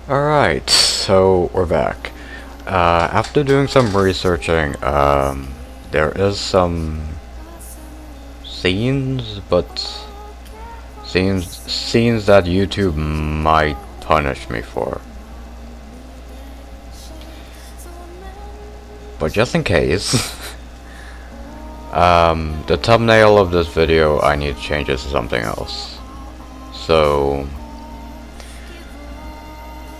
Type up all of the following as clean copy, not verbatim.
Alright, so we're back. After doing some researching, there is some scenes, but scenes that YouTube might punish me for. But just in case, the thumbnail of this video I need to change it to something else. So,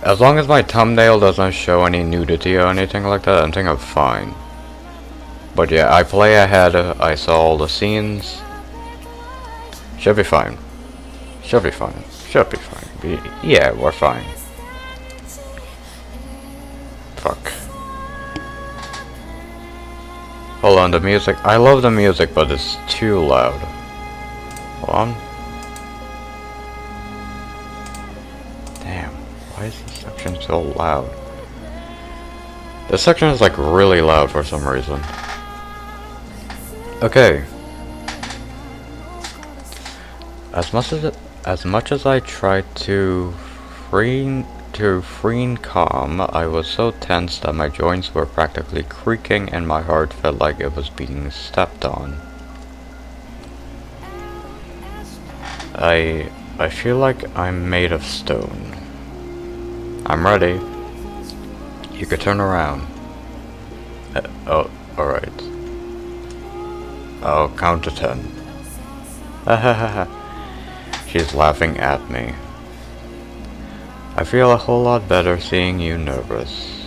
as long as my thumbnail doesn't show any nudity or anything like that, I think I'm fine. But yeah, I play ahead, I saw all the scenes. Should be fine. Should be fine. Should be fine. Yeah, we're fine. Fuck. Hold on, the music. I love the music, but it's too loud. Hold on. Damn, why is this section so loud? This section is like really loud for some reason. Okay. As much as I tried to free calm, I was so tense that my joints were practically creaking and my heart felt like it was being stepped on. I feel like I'm made of stone. I'm ready. You could turn around. Oh, alright. I'll count to 10. She's laughing at me. I feel a whole lot better seeing you nervous.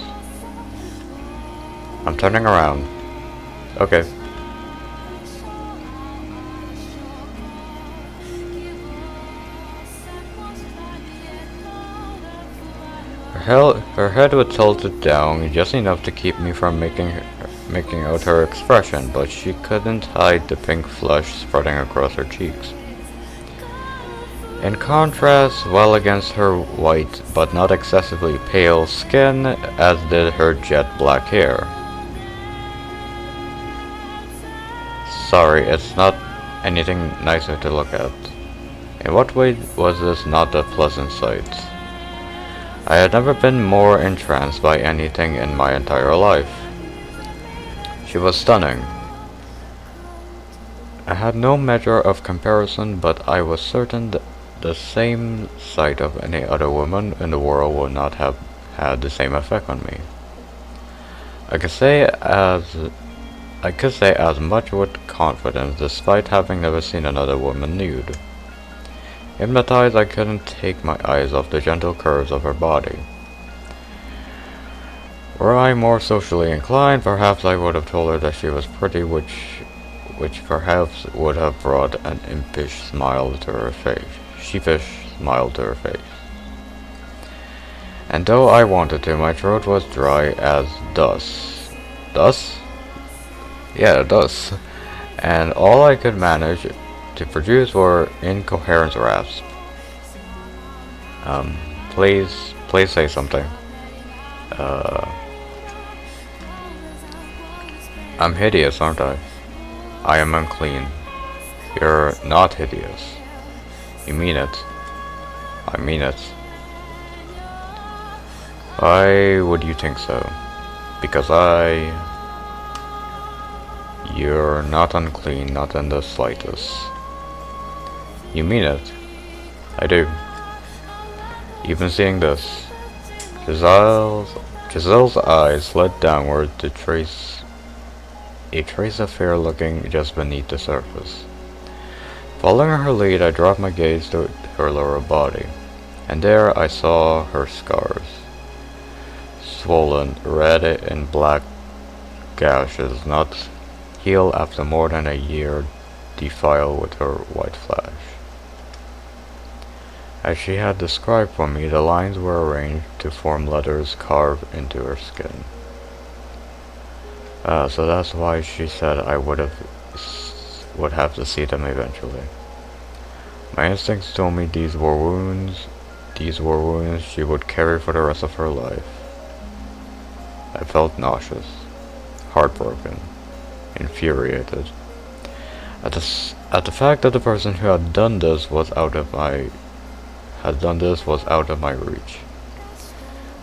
I'm turning around. Okay. Her head was tilted down just enough to keep me from making out her expression, but she couldn't hide the pink flush spreading across her cheeks. In contrast, well against her white but not excessively pale skin, as did her jet black hair. Sorry, it's not anything nicer to look at. In what way was this not a pleasant sight? I had never been more entranced by anything in my entire life. She was stunning. I had no measure of comparison, but I was certain that the same sight of any other woman in the world would not have had the same effect on me. I could say as much with confidence, despite having never seen another woman nude. Hypnotized, I couldn't take my eyes off the gentle curves of her body. Were I more socially inclined, perhaps I would have told her that she was pretty, which perhaps would have brought an impish smile to her face. Sheepish smile to her face. And though I wanted to, my throat was dry as dust. Dust? Yeah, dust. And all I could manage to produce were incoherent rasps. Please say something. I'm hideous, aren't I? I am unclean. You're not hideous. You mean it. I mean it. Why would you think so? Because You're not unclean, not in the slightest. You mean it. I do. Even seeing this. Giselle's eyes slid downward to trace a trace of fear lurking just beneath the surface. Following her lead, I dropped my gaze to her lower body, and there I saw her scars. Swollen, red and black gashes not healed after more than a year defiled with her white flesh. As she had described for me, the lines were arranged to form letters carved into her skin. So that's why she said I would have to see them eventually. My instincts told me these were wounds she would carry for the rest of her life. I felt nauseous, heartbroken, infuriated at the fact that the person who had done this was out of my reach.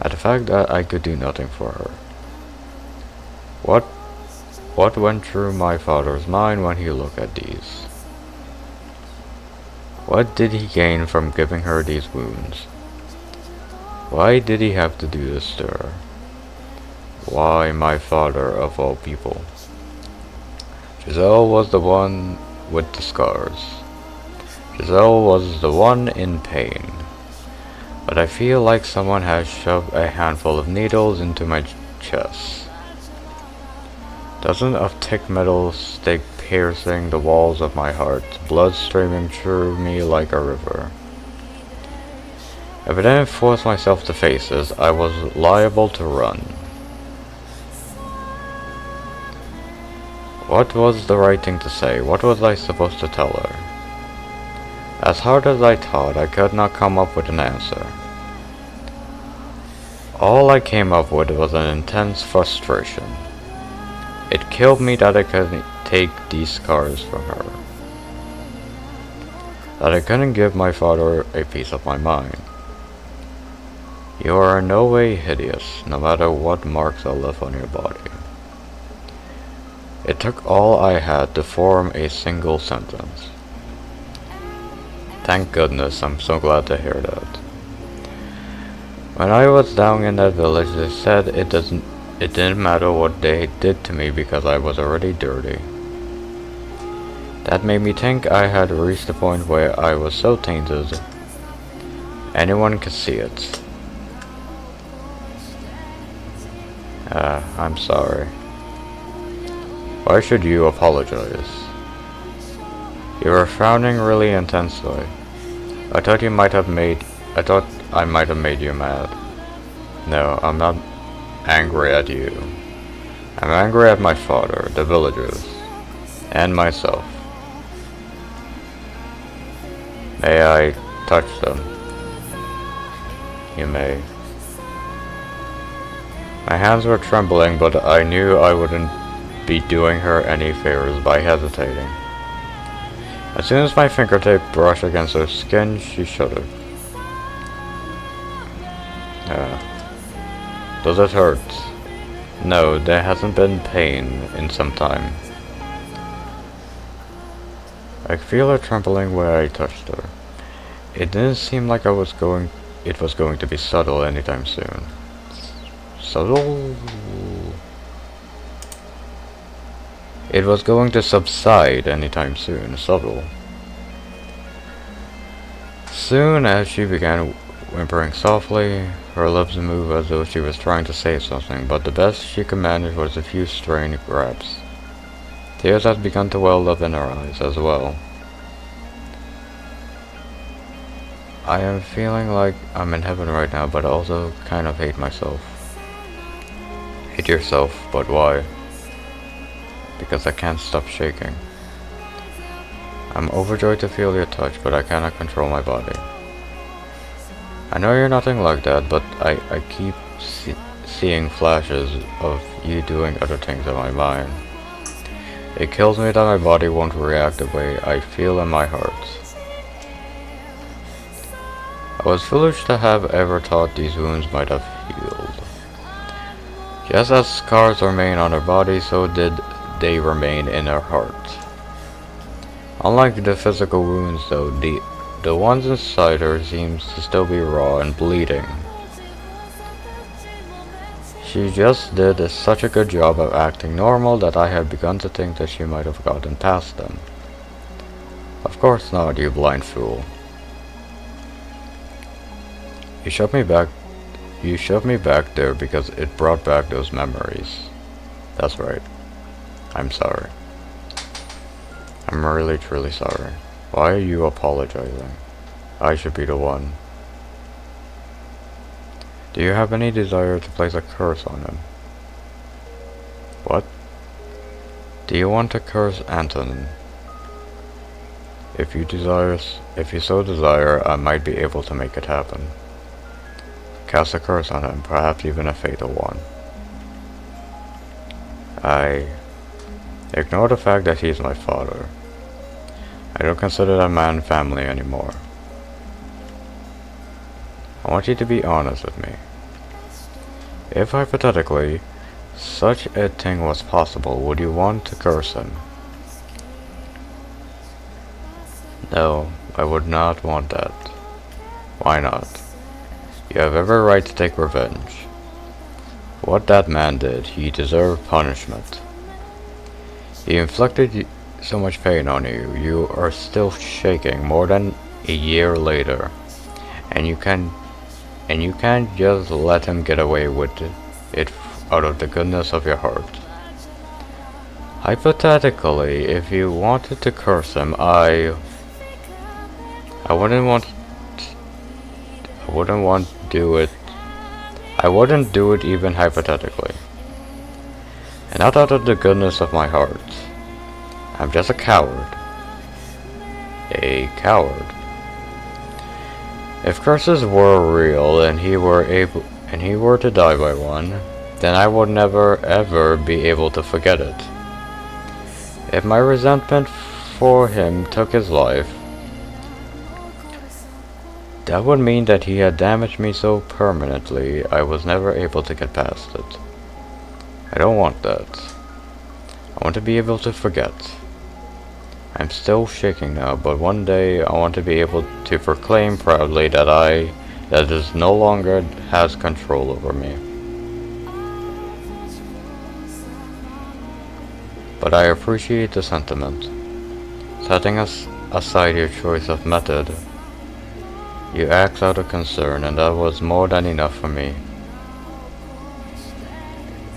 at the fact that I could do nothing for her. What what went through my father's mind when he looked at these? What did he gain from giving her these wounds? Why did he have to do this to her? Why my father of all people? Giselle was the one with the scars. Giselle was the one in pain. But I feel like someone has shoved a handful of needles into my chest. Dozens of thick metal stick piercing the walls of my heart, blood streaming through me like a river. If I didn't force myself to face this, I was liable to run. What was the right thing to say? What was I supposed to tell her? As hard as I thought, I could not come up with an answer. All I came up with was an intense frustration. It killed me that I couldn't take these scars from her. That I couldn't give my father a piece of my mind. You are in no way hideous, no matter what marks are left on your body. It took all I had to form a single sentence. Thank goodness, I'm so glad to hear that. When I was down in that village, they said it didn't matter what they did to me because I was already dirty. That made me think I had reached the point where I was so tainted, anyone could see it. I'm sorry. Why should you apologize? You were frowning really intensely. I thought I might have made you mad. No, I'm not angry at you. I'm angry at my father, the villagers, and myself. May I touch them? You may. My hands were trembling, but I knew I wouldn't be doing her any favors by hesitating. As soon as my fingertip brushed against her skin, she shuddered. Does it hurt? No, there hasn't been pain in some time. I could feel her trembling where I touched her. It didn't seem like it was going to be subtle anytime soon. Subtle? It was going to subside anytime soon. Subtle. Soon as she began whimpering softly, her lips moved as though she was trying to say something, but the best she could manage was a few strained grabs. Tears had begun to well up in her eyes as well. I am feeling like I'm in heaven right now, but I also kind of hate myself. Hate yourself, but why? Because I can't stop shaking. I'm overjoyed to feel your touch, but I cannot control my body. I know you're nothing like that, but I keep seeing flashes of you doing other things in my mind. It kills me that my body won't react the way I feel in my heart. I was foolish to have ever thought these wounds might have healed. Just as scars remain on her body, so did they remain in her heart. Unlike the physical wounds though, the ones inside her seems to still be raw and bleeding. She just did such a good job of acting normal that I had begun to think that she might have gotten past them. Of course not, you blind fool. You shoved me back there because it brought back those memories. That's right. I'm sorry. I'm really truly sorry. Why are you apologizing? I should be the one. Do you have any desire to place a curse on him? What? Do you want to curse Anton? If you so desire, I might be able to make it happen. Cast a curse on him, perhaps even a fatal one. I ignore the fact that he's my father. I don't consider that man family anymore. I want you to be honest with me. If hypothetically such a thing was possible, would you want to curse him? No, I would not want that. Why not? You have every right to take revenge. What that man did, he deserved punishment. He inflicted so much pain on you, you are still shaking more than a year later. And you can't just let him get away with it out of the goodness of your heart. Hypothetically, if you wanted to curse him, I wouldn't do it. I wouldn't do it even hypothetically. And not out of the goodness of my heart. I'm just a coward. A coward. If curses were real and he were to die by one, then I would never ever be able to forget it. If my resentment for him took his life, that would mean that he had damaged me so permanently I was never able to get past it. I don't want that. I want to be able to forget. I'm still shaking now, but one day I want to be able to proclaim proudly that it no longer has control over me. But I appreciate the sentiment. Setting aside your choice of method, you act out of concern, and that was more than enough for me.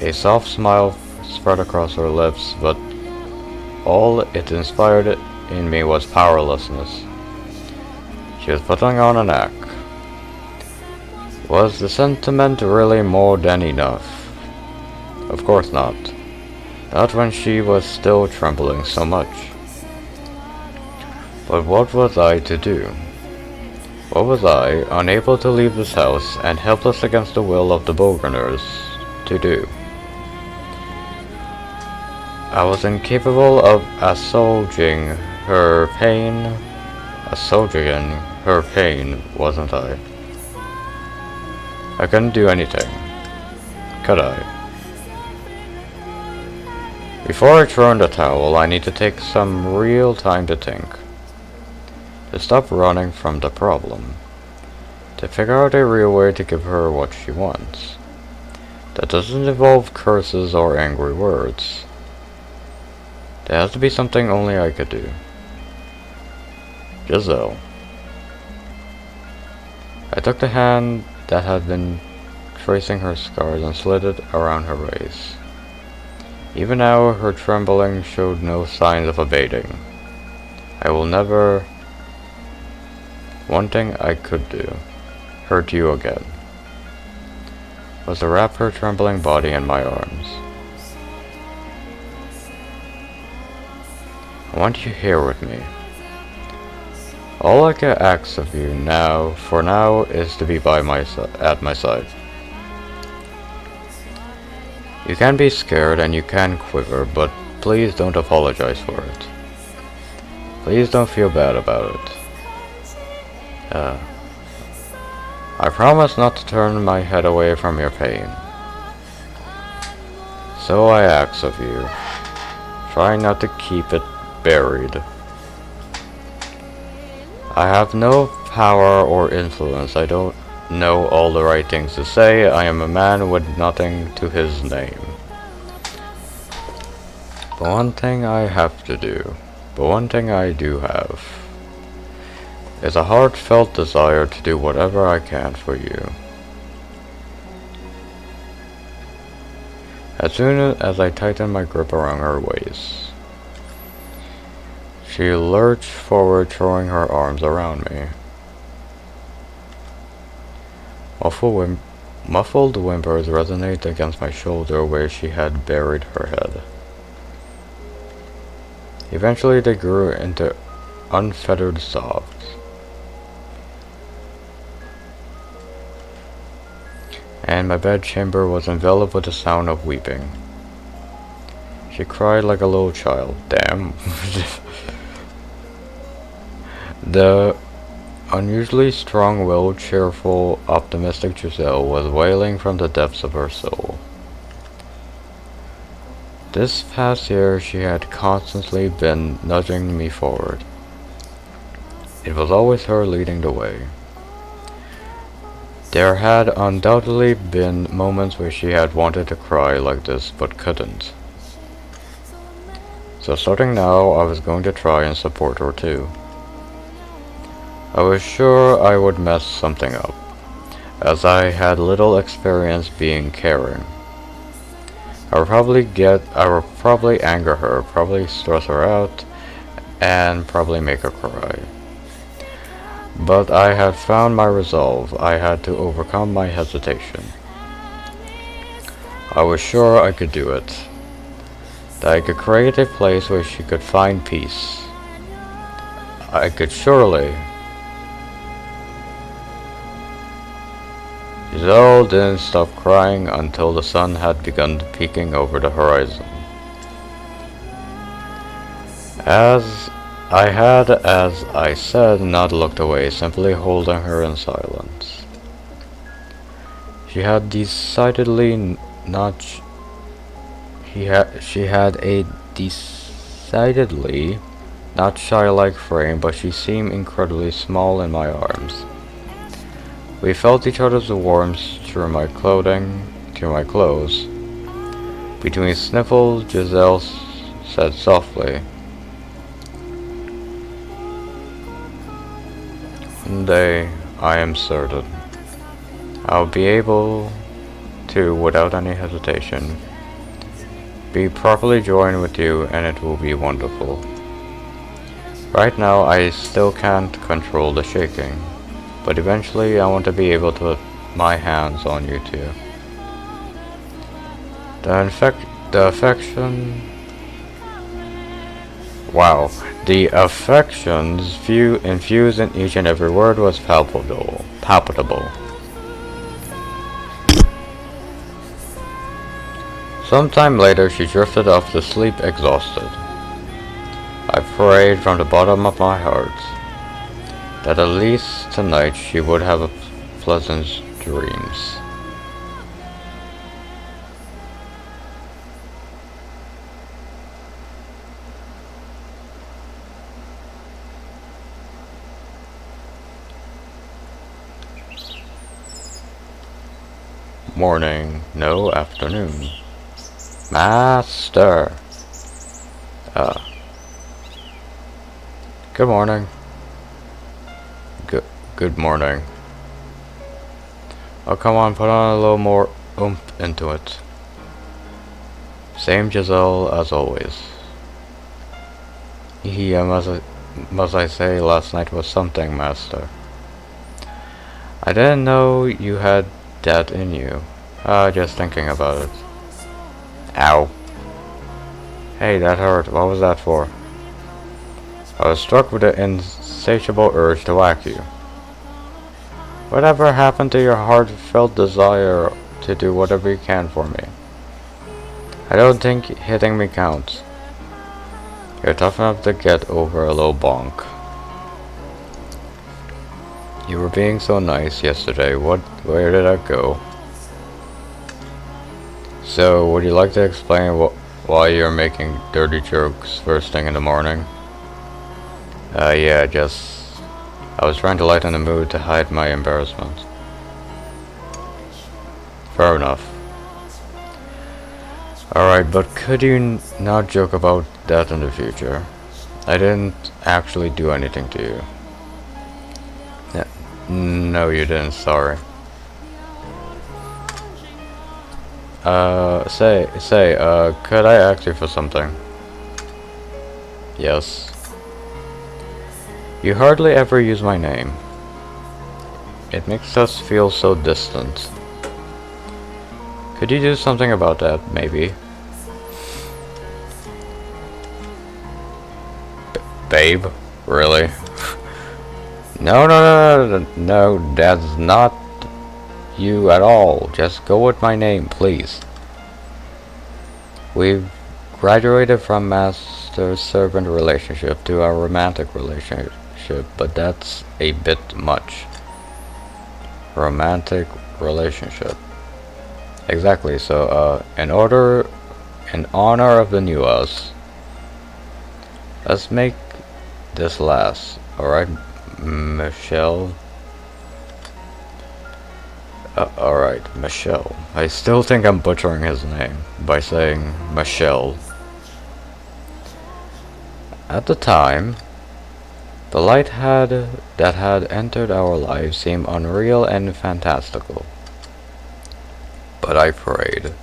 A soft smile spread across her lips, but all it inspired in me was powerlessness. She was putting on an act. Was the sentiment really more than enough? Of course not. Not when she was still trembling so much. But what was I to do? What was I, unable to leave this house and helpless against the will of the Bogerners, to do? I was incapable of assuaging her pain, wasn't I? I couldn't do anything, could I? Before I throw in the towel, I need to take some real time to think. To stop running from the problem. To figure out a real way to give her what she wants. That doesn't involve curses or angry words. There has to be something only I could do. Giselle. I took the hand that had been tracing her scars and slid it around her waist. Even now, her trembling showed no signs of abating. I will never... One thing I could do, hurt you again, was to wrap her trembling body in my arms. I want you here with me. All I can ask of you now, for now, is to be at my side. You can be scared and you can quiver, but please don't apologize for it. Please don't feel bad about it. I promise not to turn my head away from your pain. So I ask of you, try not to keep it buried. I have no power or influence. I don't know all the right things to say. I am a man with nothing to his name. But one thing I do have, is a heartfelt desire to do whatever I can for you. As soon as I tightened my grip around her waist, she lurched forward, throwing her arms around me. Muffled whimpers resonated against my shoulder where she had buried her head. Eventually they grew into unfettered sobs. And my bedchamber was enveloped with the sound of weeping. She cried like a little child. Damn. The Unusually strong-willed, cheerful, optimistic Giselle was wailing from the depths of her soul. This past year she had constantly been nudging me forward. It was always her leading the way. There had undoubtedly been moments where she had wanted to cry like this but couldn't. So starting now, I was going to try and support her too. I was sure I would mess something up, as I had little experience being caring. I would probably anger her, probably stress her out, and probably make her cry. But I had found my resolve. I had to overcome my hesitation. I was sure I could do it. That I could create a place where she could find peace. I could surely. Giselle didn't stop crying until the sun had begun peeking over the horizon. As I said, not looked away, simply holding her in silence. She had decidedly not. She had a decidedly not shy-like frame, but she seemed incredibly small in my arms. We felt each other's warmth through my clothes. Between sniffles, Giselle said softly, "One day, I am certain, I'll be able to, without any hesitation, be properly joined with you, and it will be wonderful. Right now, I still can't control the shaking. But eventually I want to be able to put my hands on you too. The affection... Wow. The affections infused in each and every word was palpable. Sometime later she drifted off to sleep exhausted. I prayed from the bottom of my heart that at least tonight she would have pleasant dreams. Morning, no afternoon. Master. Good morning. Good morning. Oh, come on, put on a little more oomph into it. Same Giselle as always. Must I say, last night was something, Master. I didn't know you had that in you. Just thinking about it. Ow. Hey, that hurt. What was that for? I was struck with the insatiable urge to whack you. Whatever happened to your heartfelt desire to do whatever you can for me? I don't think hitting me counts. You're tough enough to get over a little bonk. You were being so nice yesterday. Where did I go? So, would you like to explain why you're making dirty jokes first thing in the morning? Yeah, I was trying to lighten the mood to hide my embarrassment. Fair enough. Alright, but could you not joke about that in the future? I didn't actually do anything to you. No, you didn't, sorry. Could I ask you for something? Yes. You hardly ever use my name. It makes us feel so distant. Could you do something about that, maybe? Babe? Really? No, that's not you at all. Just go with my name, please. We've graduated from master-servant relationship to a romantic relationship relationship, but that's a bit much. Romantic relationship. Exactly, so, in honor of the new us, let's make this last. Alright, Michelle. Alright, Michelle. I still think I'm butchering his name by saying Michelle. At the time, the light that had entered our lives seemed unreal and fantastical. But I prayed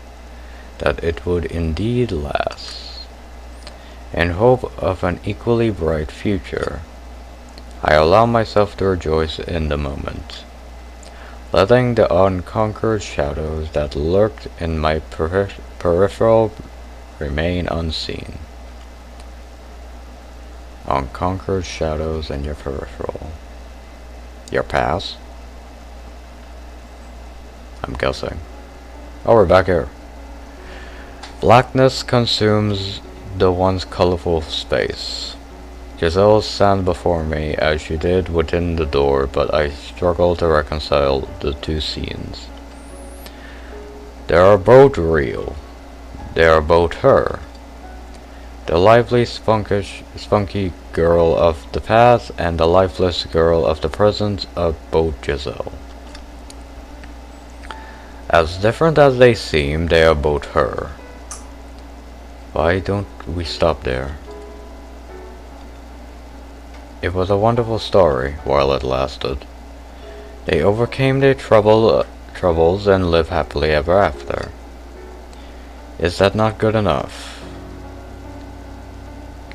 that it would indeed last. In hope of an equally bright future, I allowed myself to rejoice in the moment, letting the unconquered shadows that lurked in my peripheral remain unseen. Unconquered shadows in your peripheral. Your past? I'm guessing. Oh, we're back here. Blackness consumes the once colorful space. Giselle stands before me as she did within the door, but I struggle to reconcile the two scenes. They are both real. They are both her. The lively, spunky girl of the past and the lifeless girl of the present are both Giselle. As different as they seem, they are both her. Why don't we stop there? It was a wonderful story while it lasted. They overcame their troubles and lived happily ever after. Is that not good enough?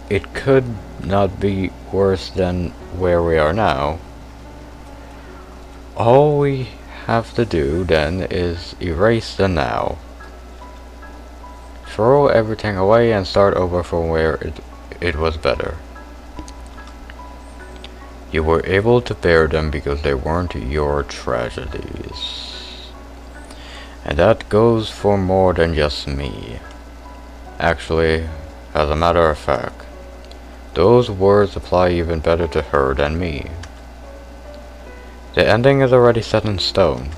It could not be worse than where we are now. All we have to do then is erase the now. Throw everything away and start over from where it was better. You were able to bear them because they weren't your tragedies. And that goes for more than just me. Actually, as a matter of fact, those words apply even better to her than me. The ending is already set in stone.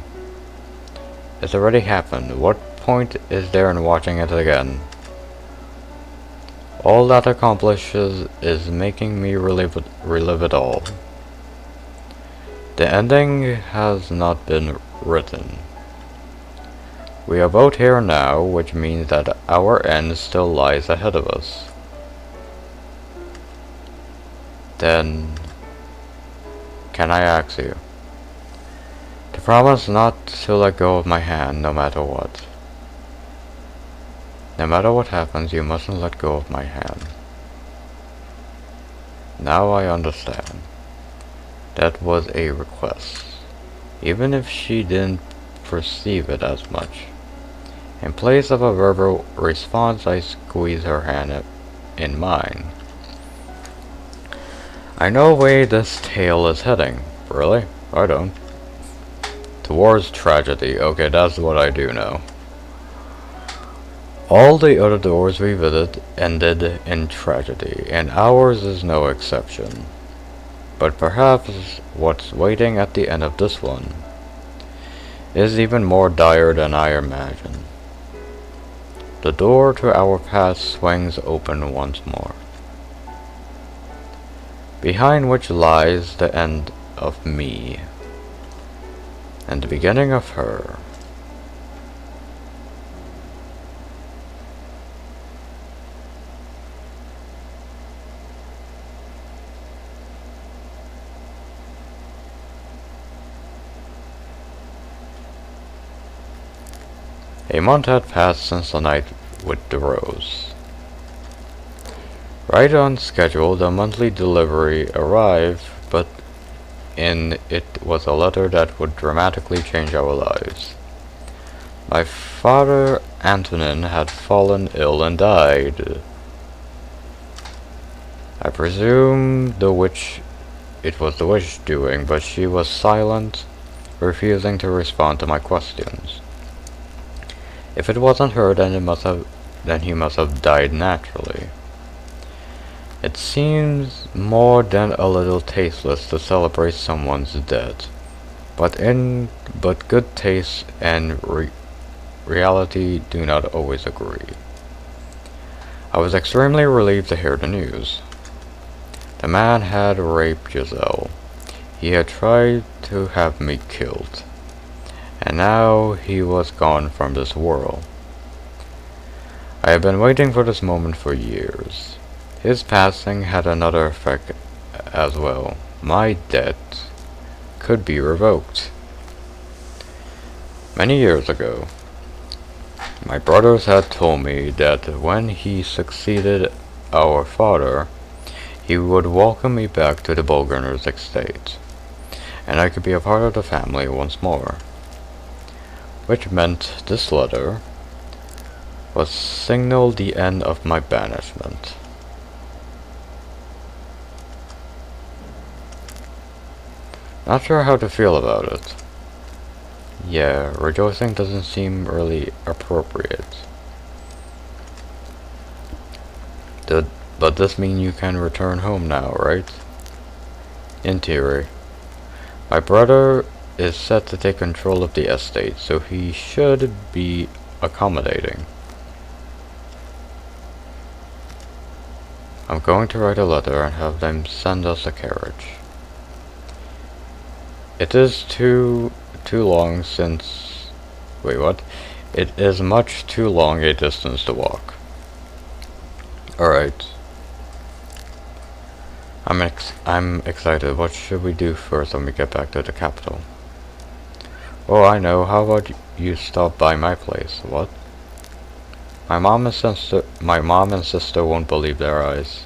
It's already happened. What point is there in watching it again? All that accomplishes is making me relive it all. The ending has not been written. We are both here now, which means that our end still lies ahead of us. Then, can I ask you to promise not to let go of my hand no matter what? No matter what happens, you mustn't let go of my hand. Now I understand. That was a request, even if she didn't perceive it as much. In place of a verbal response, I squeeze her hand in mine. I know where this tale is heading. Really? I don't. Towards tragedy. Okay, that's what I do know. All the other doors we visited ended in tragedy, and ours is no exception. But perhaps what's waiting at the end of this one is even more dire than I imagined. The door to our past swings open once more, behind which lies the end of me, and the beginning of her. A month had passed since the night with the rose. Right on schedule, the monthly delivery arrived, but in it was a letter that would dramatically change our lives. My father, Antonin, had fallen ill and died. I presume it was the witch doing, but she was silent, refusing to respond to my questions. If it wasn't her, then he must have died naturally. It seems more than a little tasteless to celebrate someone's death, but good taste and reality do not always agree. I was extremely relieved to hear the news. The man had raped Giselle. He had tried to have me killed, and now he was gone from this world. I had been waiting for this moment for years. His passing had another effect as well. My debt could be revoked. Many years ago, my brothers had told me that when he succeeded our father, he would welcome me back to the Bulgarner's estate, and I could be a part of the family once more. Which meant this letter was signaled the end of my banishment. Not sure how to feel about it. Yeah, rejoicing doesn't seem really appropriate. But this means you can return home now, right? In theory. My brother is set to take control of the estate, so he should be accommodating. I'm going to write a letter and have them send us a carriage. It is too long since... Wait, what? It is much too long a distance to walk. Alright. I'm excited. What should we do first when we get back to the capital? Oh, I know. How about you stop by my place? What? My mom and sister won't believe their eyes.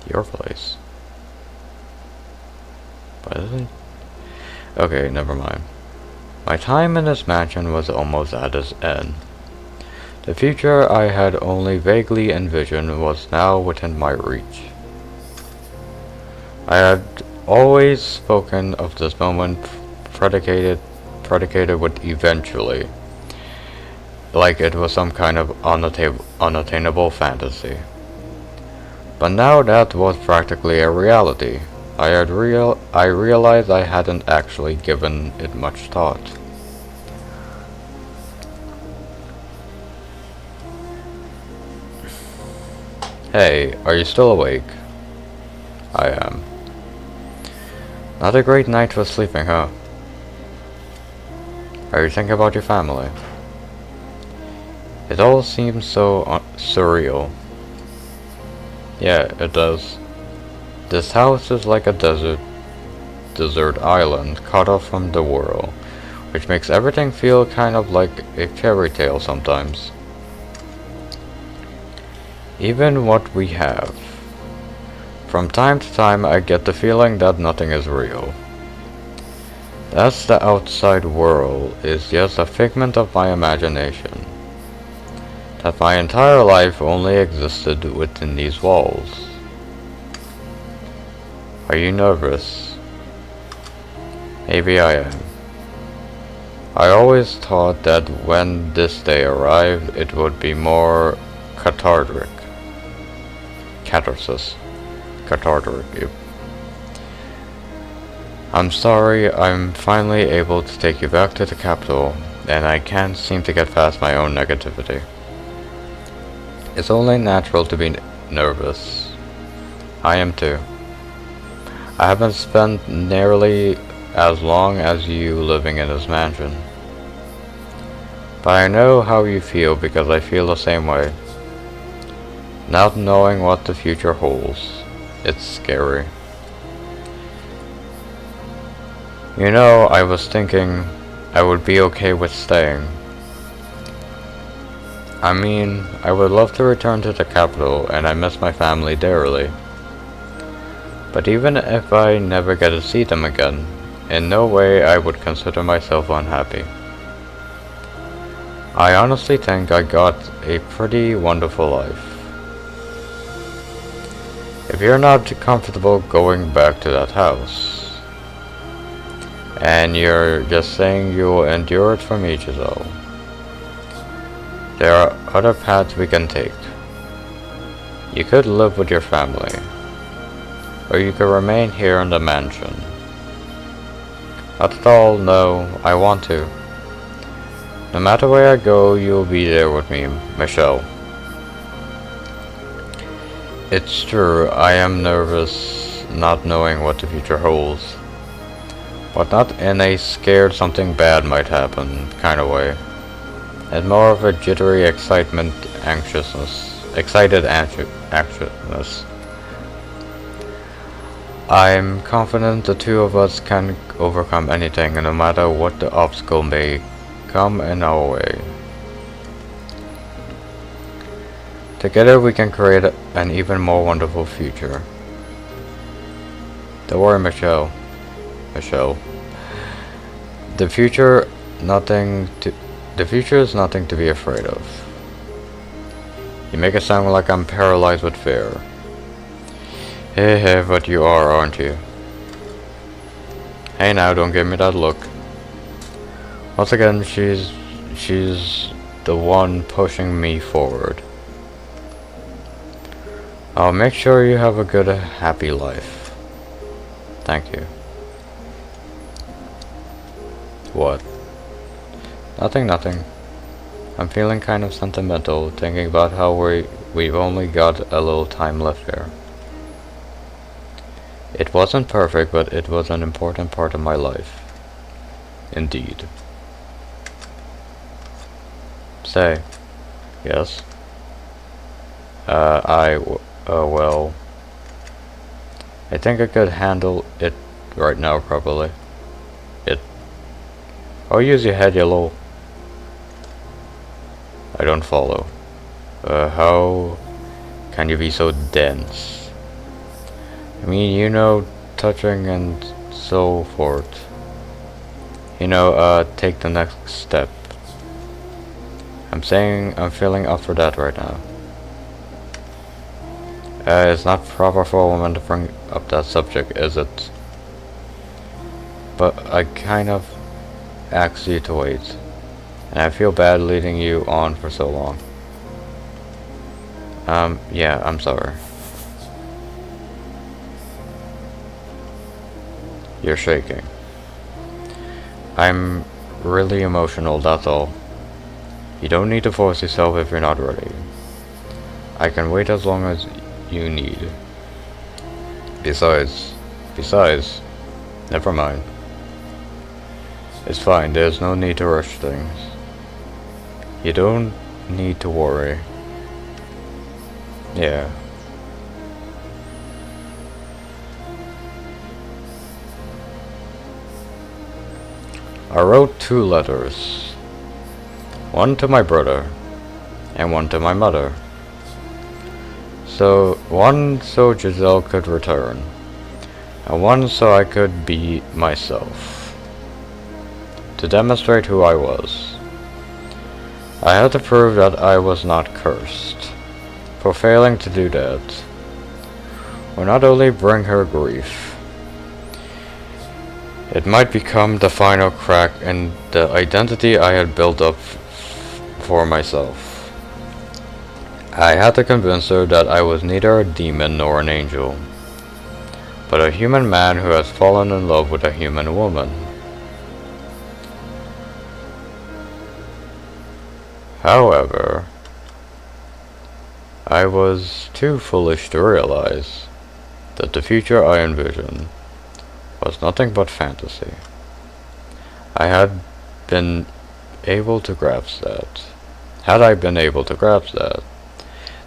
Your place? But isn't... Okay, never mind. My time in this mansion was almost at its end. The future I had only vaguely envisioned was now within my reach. I had always spoken of this moment predicated with eventually, like it was some kind of unattainable fantasy. But now that was practically a reality. I realized I hadn't actually given it much thought. Hey, are you still awake? I am. Not a great night for sleeping, huh? Are you thinking about your family? It all seems so surreal. Yeah, it does. This house is like a desert island cut off from the world, which makes everything feel kind of like a fairy tale sometimes. Even what we have. From time to time I get the feeling that nothing is real. That the outside world is just a figment of my imagination. That my entire life only existed within these walls. Are you nervous? Maybe I am. I always thought that when this day arrived, it would be more cathartic. Catharsis. Cathartic. Yep. I'm sorry, I'm finally able to take you back to the capital, and I can't seem to get past my own negativity. It's only natural to be nervous. I am too. I haven't spent nearly as long as you living in this mansion. But I know how you feel because I feel the same way. Not knowing what the future holds, it's scary. You know, I was thinking I would be okay with staying. I mean, I would love to return to the capital and I miss my family dearly. But even if I never get to see them again, in no way I would consider myself unhappy. I honestly think I got a pretty wonderful life. If you're not comfortable going back to that house, and you're just saying you will endure it from each other, there are other paths we can take. You could live with your family, or you could remain here in the mansion. Not at all, no, I want to. No matter where I go, you'll be there with me, Michelle. It's true, I am nervous, not knowing what the future holds. But not in a scared something bad might happen kind of way. It's more of a jittery excited anxiousness. I'm confident the two of us can overcome anything, no matter what the obstacle may come in our way. Together we can create an even more wonderful future. Don't worry, Michelle. The future, the future is nothing to be afraid of. You make it sound like I'm paralyzed with fear. Hey, but you are, aren't you? Hey now, don't give me that look. Once again, she's the one pushing me forward. I'll make sure you have a good, happy life. Thank you. What? Nothing. I'm feeling kind of sentimental, thinking about how we've only got a little time left here. It wasn't perfect, but it was an important part of my life. Indeed. Say. Yes? Well... I think I could handle it right now, probably. Oh, use your head, yellow. I don't follow. How can you be so dense? I mean, you know, touching and so forth. You know, take the next step. I'm feeling up for that right now. It's not proper for a woman to bring up that subject, is it? But I kind of asked you to wait. And I feel bad leading you on for so long. Yeah, I'm sorry. You're shaking. I'm really emotional, that's all. You don't need to force yourself if you're not ready. I can wait as long as you need. Besides, never mind. It's fine, there's no need to rush things. You don't need to worry. Yeah. I wrote 2 letters. One to my brother, and one to my mother. One so Giselle could return, and one so I could be myself. To demonstrate who I was. I had to prove that I was not cursed. For failing to do that would not only bring her grief, it might become the final crack in the identity I had built up for myself. I had to convince her that I was neither a demon nor an angel, but a human man who has fallen in love with a human woman. However, I was too foolish to realize that the future I envisioned was nothing but fantasy. I had been able to grasp that. Had I been able to grasp that,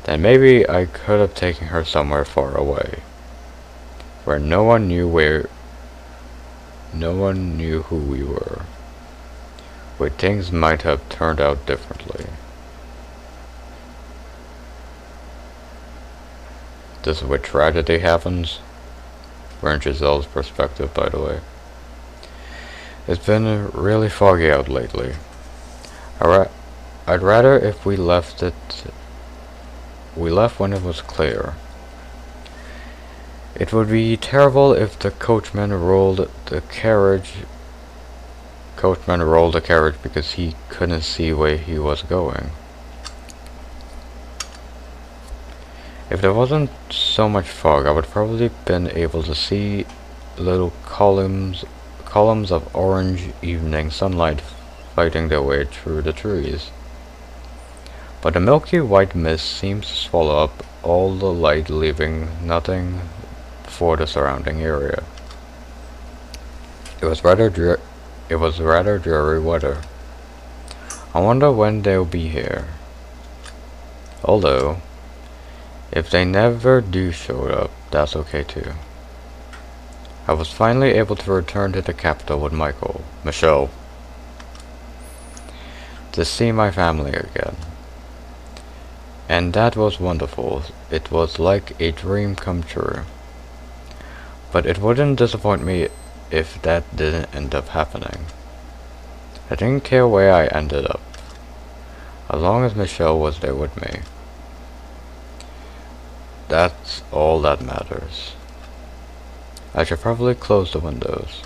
then maybe I could have taken her somewhere far away, where no one knew who we were, where things might have turned out differently. This is where tragedy happens. We're in Giselle's perspective, by the way. It's been really foggy out lately. I'd rather if we left when it was clear. It would be terrible if the coachman rolled the carriage because he couldn't see where he was going. If there wasn't so much fog, I would probably been able to see little columns of orange evening sunlight fighting their way through the trees. But the milky white mist seems to swallow up all the light, leaving nothing for the surrounding area. It was rather dreary weather. I wonder when they'll be here. Although, if they never do show up, that's okay too. I was finally able to return to the capital with Michelle, to see my family again. And that was wonderful. It was like a dream come true. But it wouldn't disappoint me if that didn't end up happening. I didn't care where I ended up, as long as Michelle was there with me. That's all that matters. I should probably close the windows.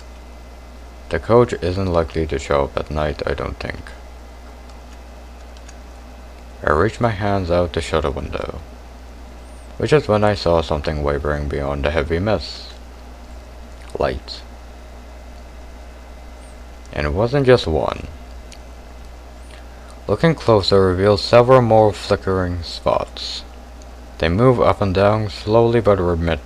The coach isn't likely to show up at night, I don't think. I reached my hands out to shut a window, which is when I saw something wavering beyond the heavy mist. Light. And it wasn't just one. Looking closer revealed several more flickering spots. They move up and down slowly but rhythmically.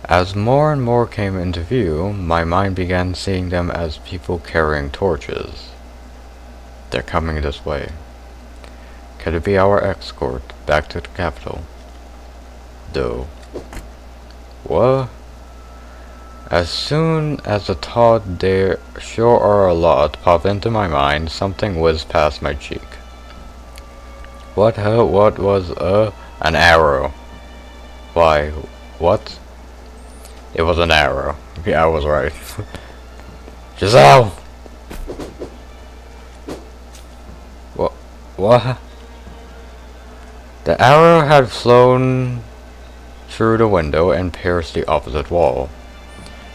As more and more came into view, my mind began seeing them as people carrying torches. They're coming this way. Could it be our escort back to the capital? Though. What? As soon as the thought there sure are a lot popped into my mind, something whizzed past my cheek. What was an arrow? Why, what? It was an arrow. Yeah, I was right. Giselle! What? The arrow had flown through the window and pierced the opposite wall.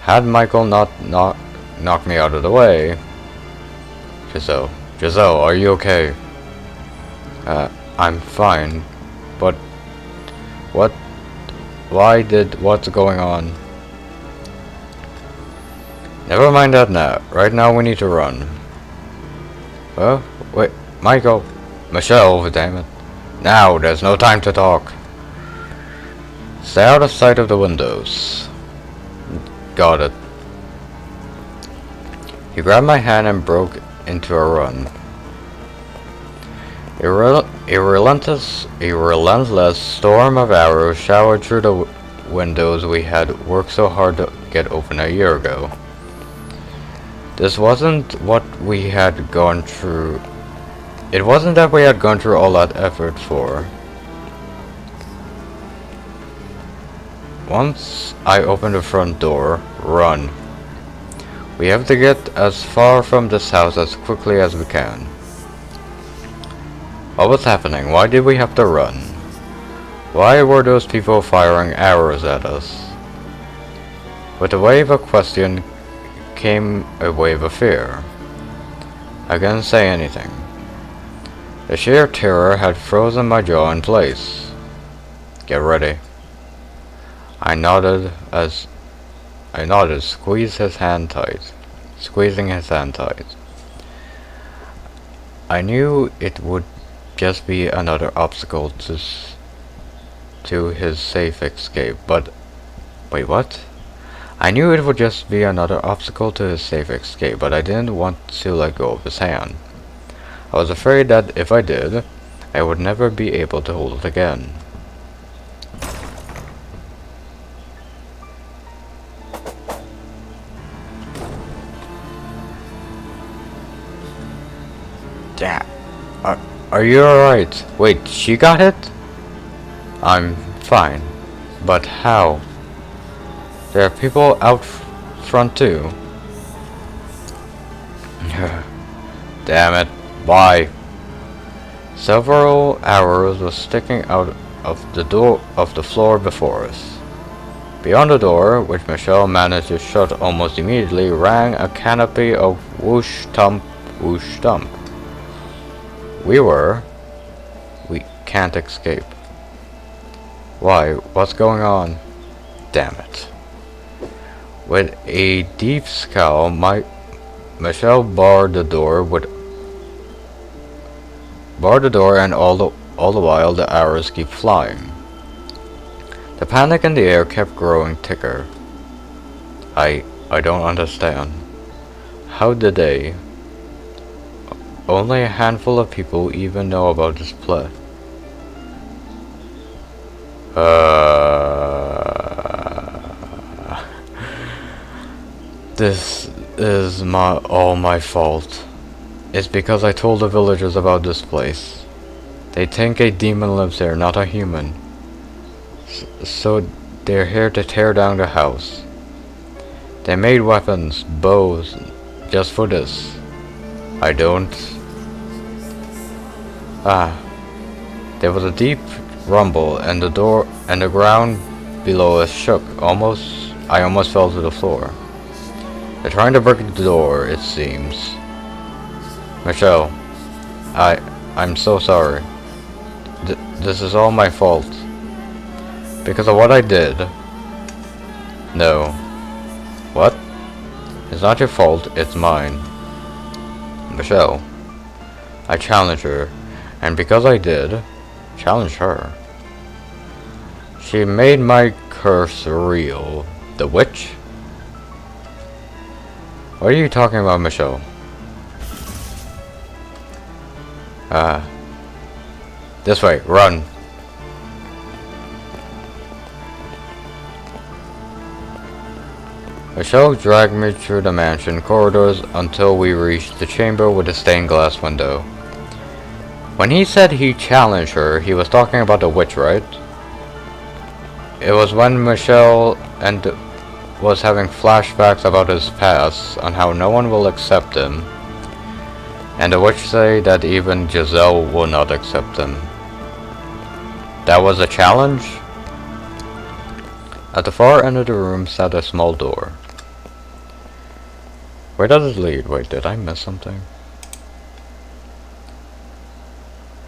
Had Michael not knocked me out of the way... Giselle, are you okay? I'm fine. But... what's going on? Never mind that now. Right now we need to run. Wait, Michael. Michelle, damn it. Now, there's no time to talk. Stay out of sight of the windows. Got it. He grabbed my hand and broke into a run. A relentless storm of arrows showered through the windows we had worked so hard to get open a year ago. This wasn't what we had gone through. It wasn't that we had gone through all that effort for. Once I opened the front door, run. We have to get as far from this house as quickly as we can. What was happening? Why did we have to run? Why were those people firing arrows at us? With a wave of question came a wave of fear. I couldn't say anything. The sheer terror had frozen my jaw in place. Get ready. I nodded, squeezing his hand tight. I knew it would just be another obstacle to his safe escape, but... Wait, what? I knew it would just be another obstacle to his safe escape, but I didn't want to let go of his hand. I was afraid that if I did, I would never be able to hold it again. Damn. Are you alright? Wait, she got hit? I'm fine. But how? There are people out front too. Damn it. Bye. Several arrows were sticking out of the door of the floor before us. Beyond the door, which Michelle managed to shut almost immediately, rang a canopy of whoosh thump, whoosh thump. We can't escape. Why? What's going on? Damn it. With a deep scowl, Michelle barred the door and all the while the arrows keep flying. The panic in the air kept growing thicker. I don't understand. How did they? Only a handful of people even know about this play. This is all my fault. It's because I told the villagers about this place. They think a demon lives here, not a human. So they're here to tear down the house. They made weapons, bows, just for this. I don't... There was a deep rumble and the ground below us shook. I almost fell to the floor. They're trying to break the door, it seems. Michelle, I'm so sorry. This is all my fault. Because of what I did. No. What? It's not your fault, it's mine. Michelle, I challenge her, and because I did, challenge her. She made my curse real. The witch? What are you talking about, Michelle? This way, run. Michelle dragged me through the mansion corridors until we reached the chamber with the stained glass window. When he said he challenged her, he was talking about the witch, right? It was when Michelle was having flashbacks about his past, on how no one will accept him, and the witch say that even Giselle will not accept him. That was a challenge? At the far end of the room sat a small door. Where does it lead? Wait, did I miss something?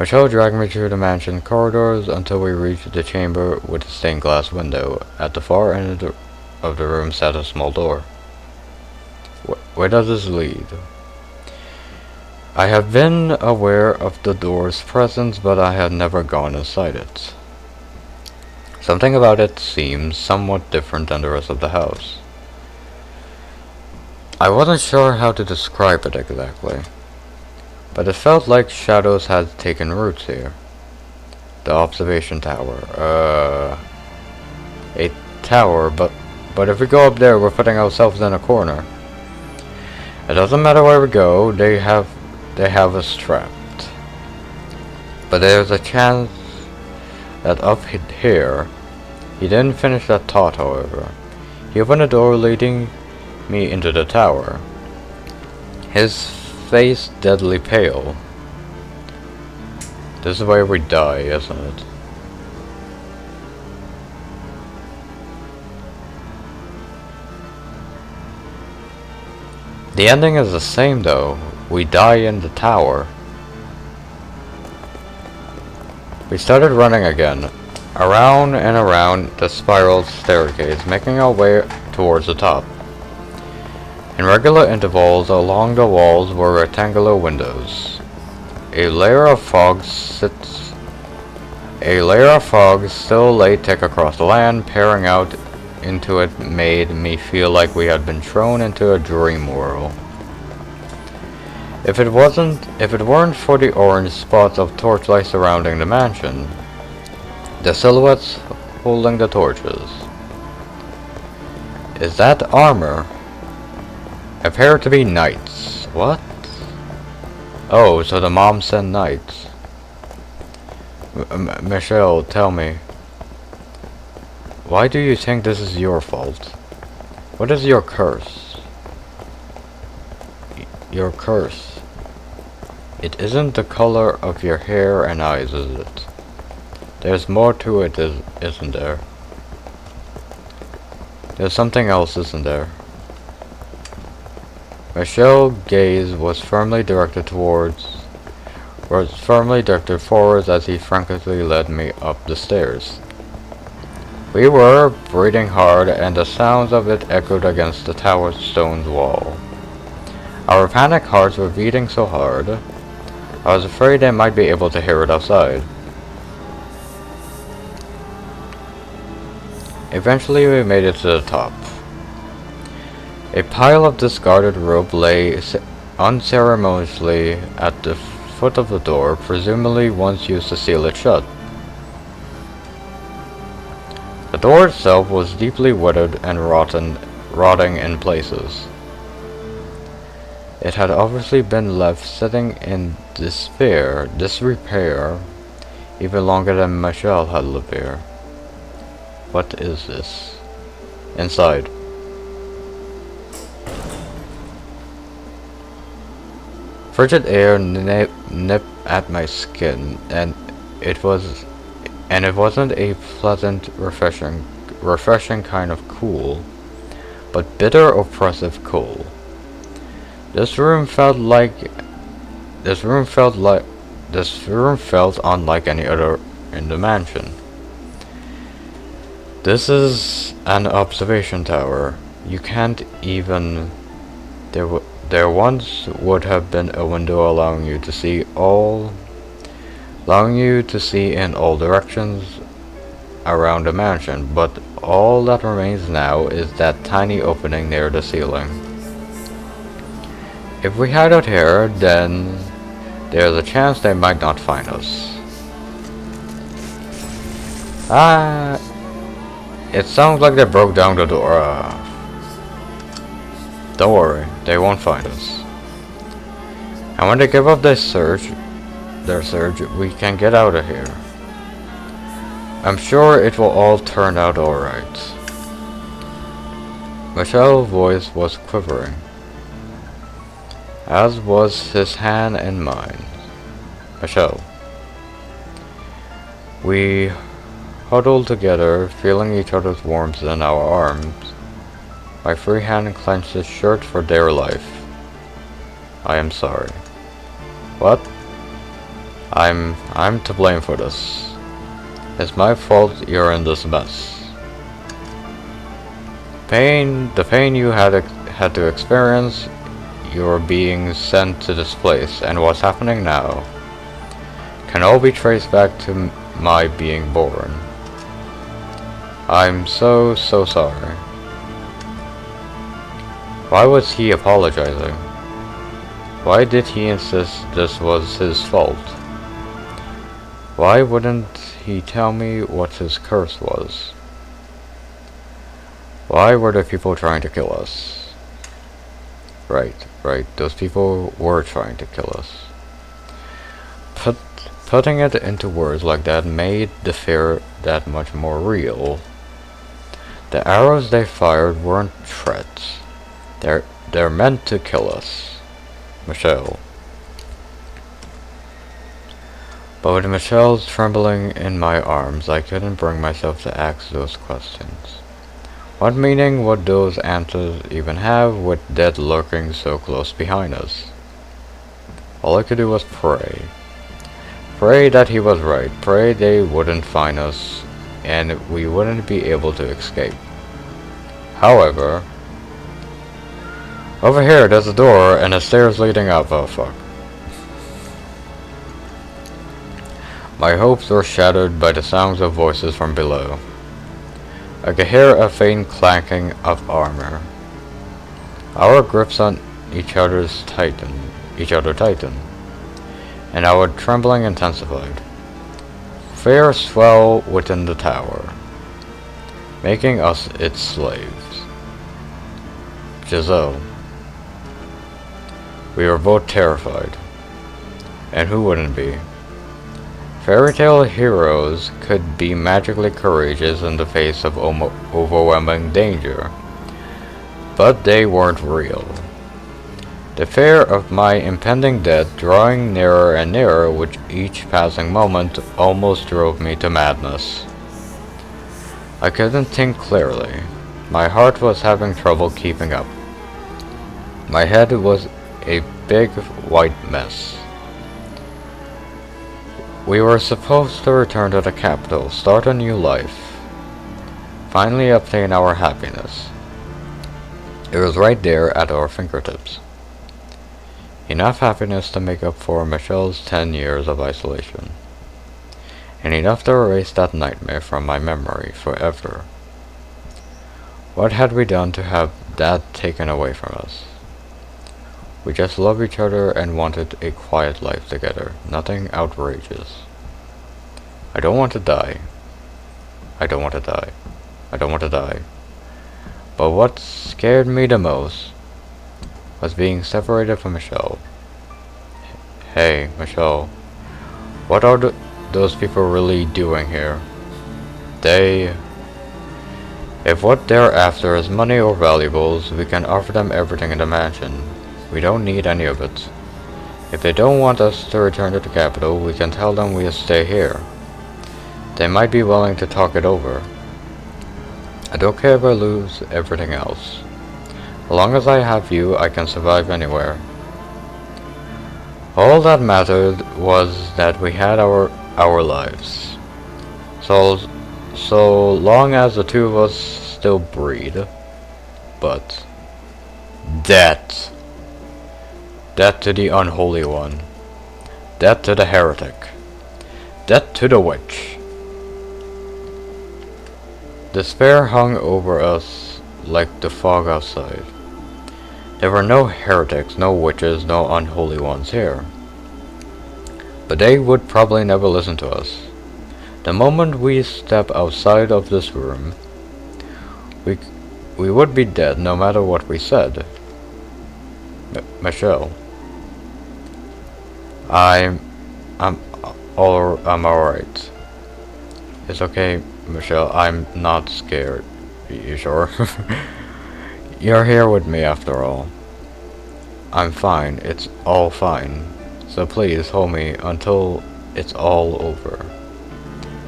Michelle dragged me through the mansion corridors until we reached the chamber with the stained glass window. At the far end of the room sat a small door. Where does this lead? I have been aware of the door's presence, but I have never gone inside it. Something about it seems somewhat different than the rest of the house. I wasn't sure how to describe it exactly, but it felt like shadows had taken roots here. The observation tower. A tower, but if we go up there, we're putting ourselves in a corner. It doesn't matter where we go, they have us trapped. But there's a chance that up here... He didn't finish that thought, however. He opened a door leading me into the tower. His face deadly pale. This is where we die, isn't it? The ending is the same though. We die in the tower. We started running again. Around and around the spiral staircase, making our way towards the top. In regular intervals along the walls were rectangular windows. A layer of fog still lay thick across the land. Peering out into it made me feel like we had been thrown into a dream world. If it weren't for the orange spots of torchlight surrounding the mansion, the silhouettes holding the torches. Is that armor? Appear to be knights. What? Oh, so the mom sent knights. Michelle, tell me. Why do you think this is your fault? What is your curse? Your curse. It isn't the color of your hair and eyes, is it? There's more to it, isn't there? There's something else, isn't there? Michelle's gaze was firmly directed forwards as he frankly led me up the stairs. We were breathing hard, and the sounds of it echoed against the tower's stone wall. Our panicked hearts were beating so hard, I was afraid they might be able to hear it outside. Eventually we made it to the top. A pile of discarded rope lay unceremoniously at the foot of the door, presumably once used to seal it shut. The door itself was deeply weathered and rotting in places. It had obviously been left sitting in disrepair, even longer than Michelle had lived here. What is this? Inside. Frigid air nipped at my skin, and it wasn't a pleasant, refreshing kind of cool, but bitter, oppressive cool. This room felt unlike any other in the mansion. This is an observation tower. You can't even... There once would have been a window allowing you to see in all directions around the mansion, but all that remains now is that tiny opening near the ceiling. If we hide out here, then there's a chance they might not find us. It sounds like they broke down the door. Don't worry, they won't find us. And when they give up their search, we can get out of here. I'm sure it will all turn out alright. Michelle's voice was quivering, as was his hand in mine. Michelle. We huddled together, feeling each other's warmth in our arms. My free hand clenched his shirt for dear life. I am sorry. What? I'm to blame for this. It's my fault you're in this mess. The pain you had to experience, you're being sent to this place, and what's happening now can all be traced back to my being born. I'm so sorry. Why was he apologizing? Why did he insist this was his fault? Why wouldn't he tell me what his curse was? Why were the people trying to kill us? Right, those people were trying to kill us. Putting it into words like that made the fear that much more real. The arrows they fired weren't threats. They're meant to kill us. Michelle. But with Michelle trembling in my arms, I couldn't bring myself to ask those questions. What meaning would those answers even have with death lurking so close behind us? All I could do was pray. Pray that he was right. Pray they wouldn't find us and we wouldn't be able to escape. However, over here there's a door and the stairs leading up. Oh fuck. My hopes were shattered by the sounds of voices from below. I could hear a faint clanking of armor. Our grips on each other tightened, and our trembling intensified. Fear swelled within the tower, making us its slaves. Giselle. We were both terrified. And who wouldn't be? Fairy tale heroes could be magically courageous in the face of overwhelming danger, but they weren't real. The fear of my impending death drawing nearer and nearer with each passing moment almost drove me to madness. I couldn't think clearly. My heart was having trouble keeping up. My head was a big white mess. We were supposed to return to the capital, start a new life, finally obtain our happiness. It was right there at our fingertips. Enough happiness to make up for Michelle's 10 years of isolation. And enough to erase that nightmare from my memory forever. What had we done to have that taken away from us? We just loved each other and wanted a quiet life together, nothing outrageous. I don't want to die. I don't want to die. I don't want to die. But what scared me the most was being separated from Michelle. Hey, Michelle, what are those people really doing here? If what they're after is money or valuables, we can offer them everything in the mansion. We don't need any of it. If they don't want us to return to the capital, we can tell them we'll stay here. They might be willing to talk it over. I don't care if I lose everything else. As long as I have you, I can survive anywhere. All that mattered was that we had our lives. So long as the two of us still breed. But death. Death to the unholy one. Death to the heretic. Death to the witch. Despair hung over us like the fog outside. There were no heretics, no witches, no unholy ones here. But they would probably never listen to us. The moment we step outside of this room, we would be dead no matter what we said. Michelle. I'm alright. It's okay, Michelle. I'm not scared. You sure? You're here with me after all. I'm fine. It's all fine. So please hold me until it's all over.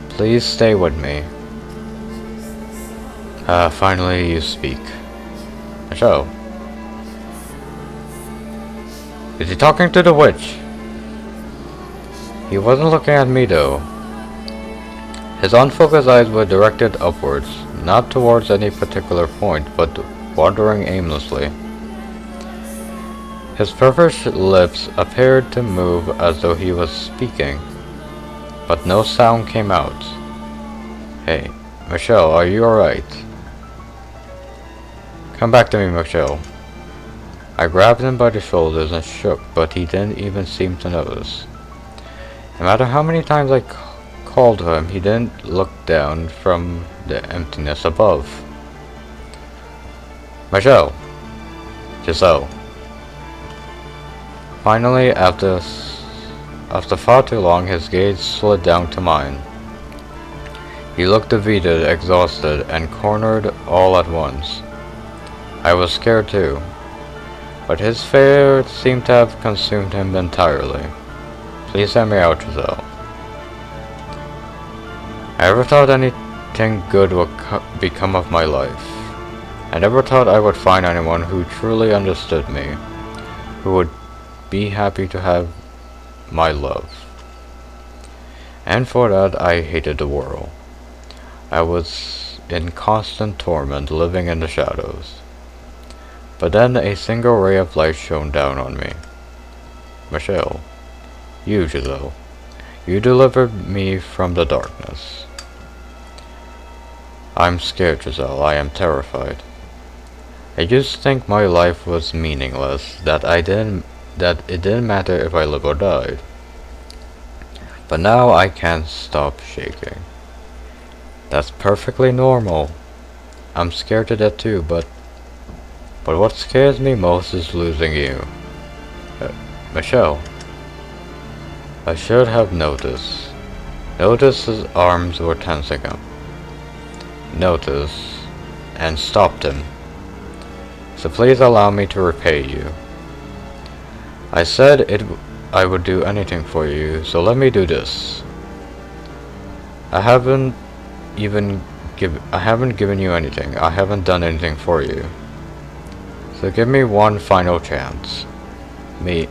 Please stay with me. Finally you speak. Michelle. Is he talking to the witch? He wasn't looking at me though. His unfocused eyes were directed upwards, not towards any particular point, but wandering aimlessly. His perverse lips appeared to move as though he was speaking, but no sound came out. Hey, Michelle, are you alright? Come back to me, Michelle. I grabbed him by the shoulders and shook, but he didn't even seem to notice. No matter how many times I called to him, he didn't look down from the emptiness above. Michelle. Giselle. Finally, after far too long, his gaze slid down to mine. He looked defeated, exhausted, and cornered all at once. I was scared too, but his fear seemed to have consumed him entirely. Please let me out, Giselle. I never thought anything good would become of my life. I never thought I would find anyone who truly understood me, who would be happy to have my love. And for that I hated the world. I was in constant torment, living in the shadows. But then a single ray of light shone down on me. Michelle. You, Giselle. You delivered me from the darkness. I'm scared, Giselle. I am terrified. I used to think my life was meaningless, that it didn't matter if I lived or died. But now I can't stop shaking. That's perfectly normal. I'm scared to death too, but what scares me most is losing you. Michelle. I should have noticed. Noticed his arms were tensing up. Noticed and stopped him. So please allow me to repay you. I said I would do anything for you, so let me do this. I haven't even haven't given you anything. I haven't done anything for you. So give me one final chance. Me.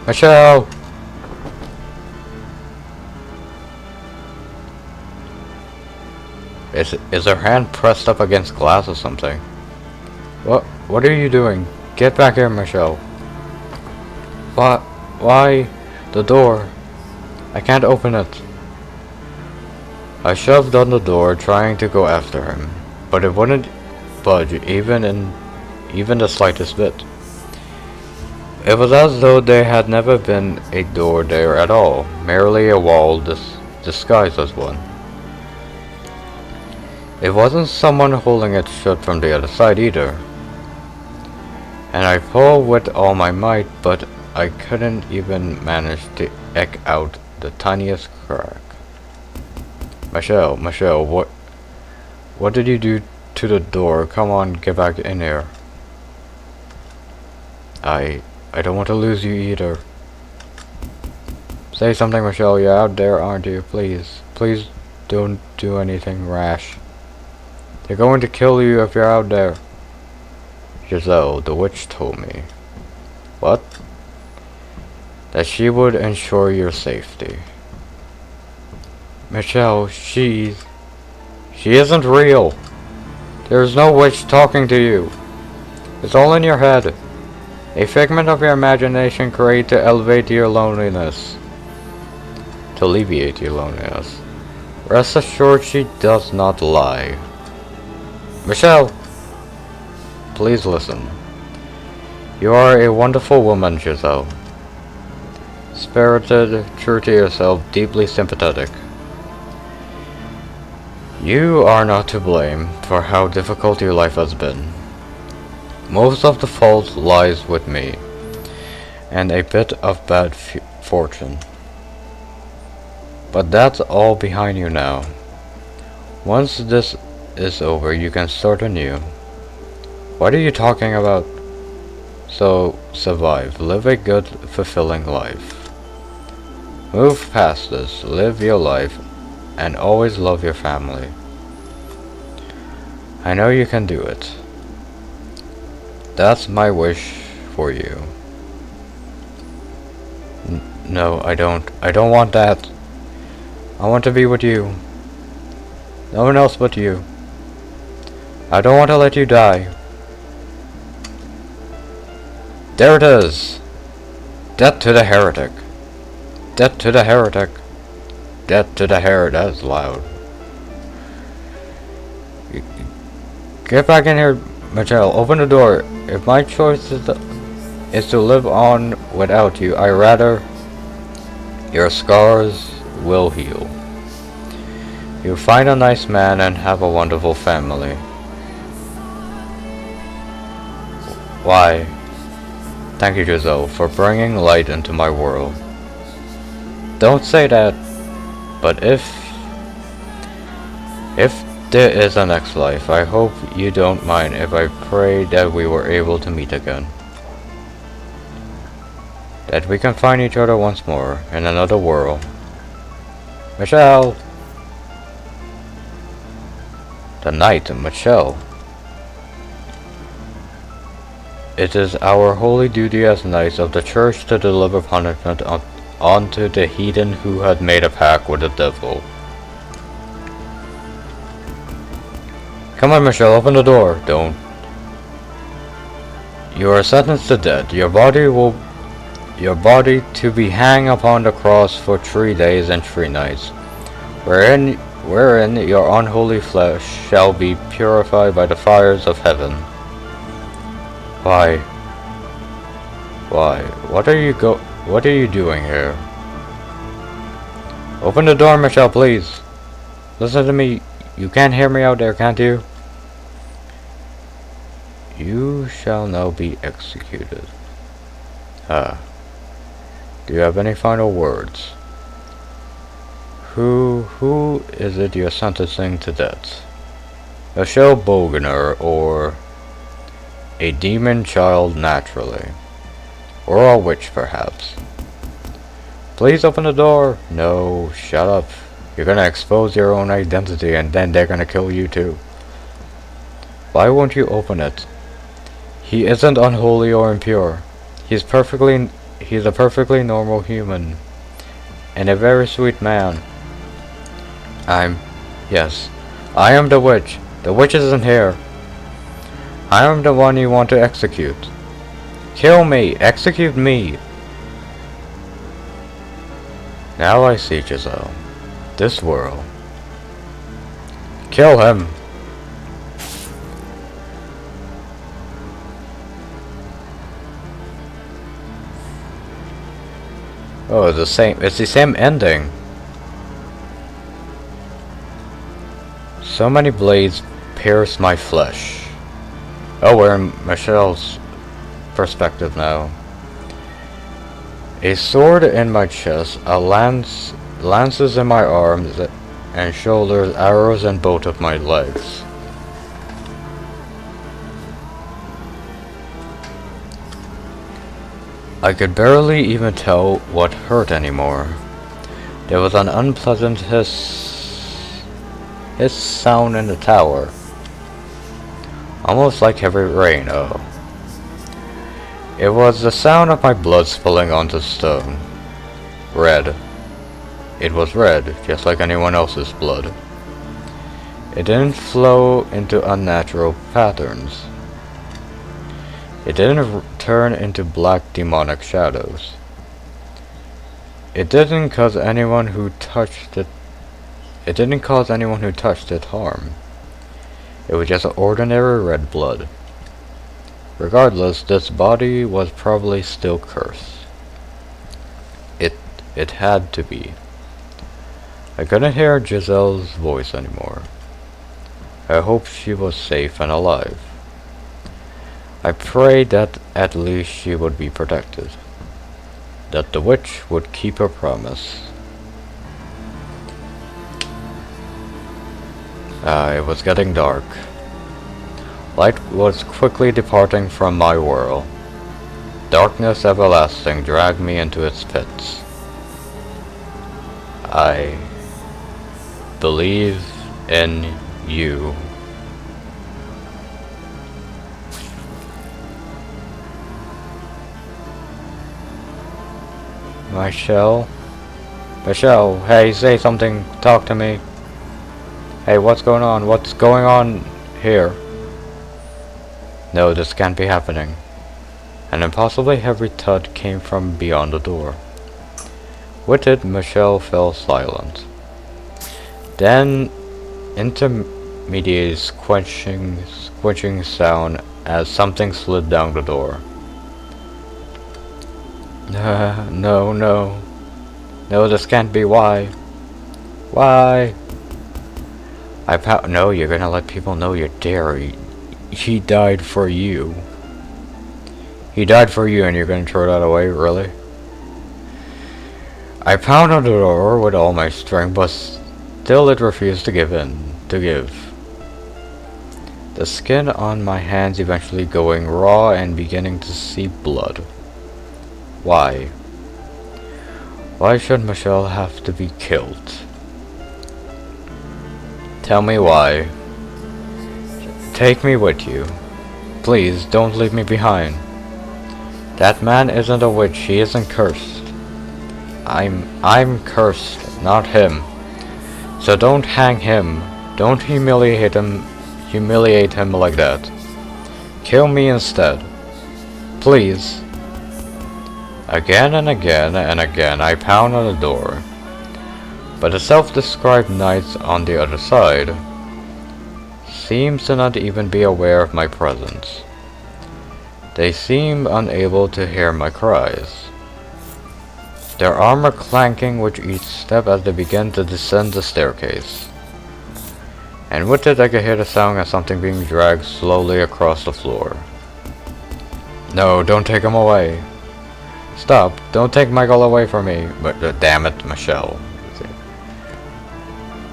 Michelle! Is her hand pressed up against glass or something? What are you doing? Get back here, Michelle. What? Why? The door. I can't open it. I shoved on the door, trying to go after him, but it wouldn't budge even the slightest bit. It was as though there had never been a door there at all, merely a wall disguised as one. It wasn't someone holding it shut from the other side either. And I pulled with all my might, but I couldn't even manage to eke out the tiniest crack. Michelle, what did you do to the door? Come on, get back in here. I don't want to lose you either. Say something, Michelle. You're out there, aren't you? Please don't do anything rash. They're going to kill you if you're out there. Giselle, the witch, told me. What? That she would ensure your safety. Michelle, she isn't real. There's no witch talking to you. It's all in your head. A figment of your imagination created to elevate your loneliness. To alleviate your loneliness. Rest assured she does not lie. Michelle! Please listen. You are a wonderful woman, Giselle. Spirited, true to yourself, deeply sympathetic. You are not to blame for how difficult your life has been. Most of the fault lies with me, and a bit of bad fortune. But that's all behind you now. Once this is over, you can start anew. What are you talking about? So, survive. Live a good, fulfilling life. Move past this. Live your life. And always love your family. I know you can do it. That's my wish for you. No, I don't. I don't want that. I want to be with you. No one else but you. I don't want to let you die. There it is! Death to the heretic! Death to the heretic! Death to the heretic! That is loud. Get back in here, Michelle. Open the door. If my choice is to live on without you, I rather your scars will heal. You'll find a nice man and have a wonderful family. Why? Thank you, Giselle, for bringing light into my world. Don't say that, but if there is a next life, I hope you don't mind if I pray that we were able to meet again. That we can find each other once more in another world. Michelle! The knight, Michelle. It is our holy duty as knights of the church to deliver punishment onto the heathen who had made a pact with the devil. Come on, Michelle, open the door. Don't. You are sentenced to death. Your body to be hanged upon the cross for 3 days and 3 nights, wherein your unholy flesh shall be purified by the fires of heaven. Why? What are you doing here? Open the door, Michelle, please. Listen to me. You can't hear me out there, can't you? You shall now be executed. Do you have any final words? Who is it you're sentencing to death? Michelle Boganer, or a demon child naturally, or a witch perhaps? Please open the door! No, shut up. You're gonna expose your own identity and then they're gonna kill you too. Why won't you open it? He isn't unholy or impure. He's a perfectly normal human. And a very sweet man. Yes. I am the witch. The witch isn't here. I am the one you want to execute. Kill me! Execute me! Now I see Giselle. This world. Kill him! Oh, it's the same ending. So many blades pierce my flesh. Oh, we're in Michelle's perspective now. A sword in my chest, lances in my arms and shoulders, arrows in both of my legs. I could barely even tell what hurt anymore. There was an unpleasant hiss sound in the tower. Almost like heavy rain, oh. It was the sound of my blood spilling onto stone. Red. It was red, just like anyone else's blood. It didn't flow into unnatural patterns. It didn't turn into black demonic shadows. It didn't cause anyone who touched it harm. It was just ordinary red blood. Regardless, this body was probably still cursed. It had to be. I couldn't hear Giselle's voice anymore. I hoped she was safe and alive. I prayed that at least she would be protected. That the witch would keep her promise. It was getting dark. Light was quickly departing from my world. Darkness everlasting dragged me into its pits. I believe in you. Michelle, hey, say something, talk to me. Hey, what's going on? What's going on here? No, this can't be happening. An impossibly heavy thud came from beyond the door. With it, Michelle fell silent. Then, intermediate squinching sound as something slid down the door. No, this can't be. Why? No, you're gonna let people know you're there. He died for you. He died for you and you're gonna throw that away, really? I pounded on the door with all my strength, but still it refused to give. The skin on my hands eventually going raw and beginning to see blood. Why? Why should Michelle have to be killed? Tell me why. Take me with you. Please, don't leave me behind. That man isn't a witch, he isn't cursed. I'm cursed, not him. So don't hang him. Don't humiliate him like that. Kill me instead. Please. Again and again and again I pound on the door. But the self-described knights on the other side seems to not even be aware of my presence. They seem unable to hear my cries. Their armor clanking with each step as they begin to descend the staircase. And with it I could hear the sound of something being dragged slowly across the floor. No, don't take him away. Stop, don't take Michael away from me. But damn it, Michelle.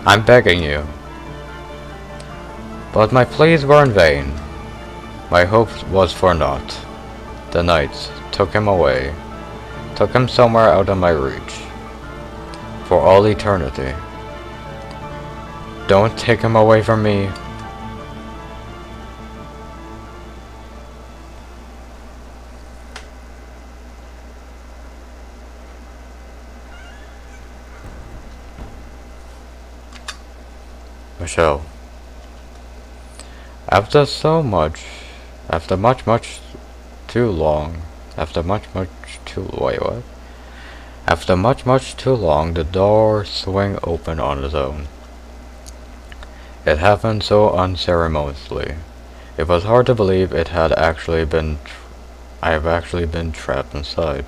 I'm begging you. But my pleas were in vain. My hope was for naught. The knights took him away. Took him somewhere out of my reach. For all eternity. Don't take him away from me. Michelle. After so much, after much too long, after much too, wait, what? After much too long, the door swung open on its own. It happened so unceremoniously. It was hard to believe it had actually been, I have actually been trapped inside.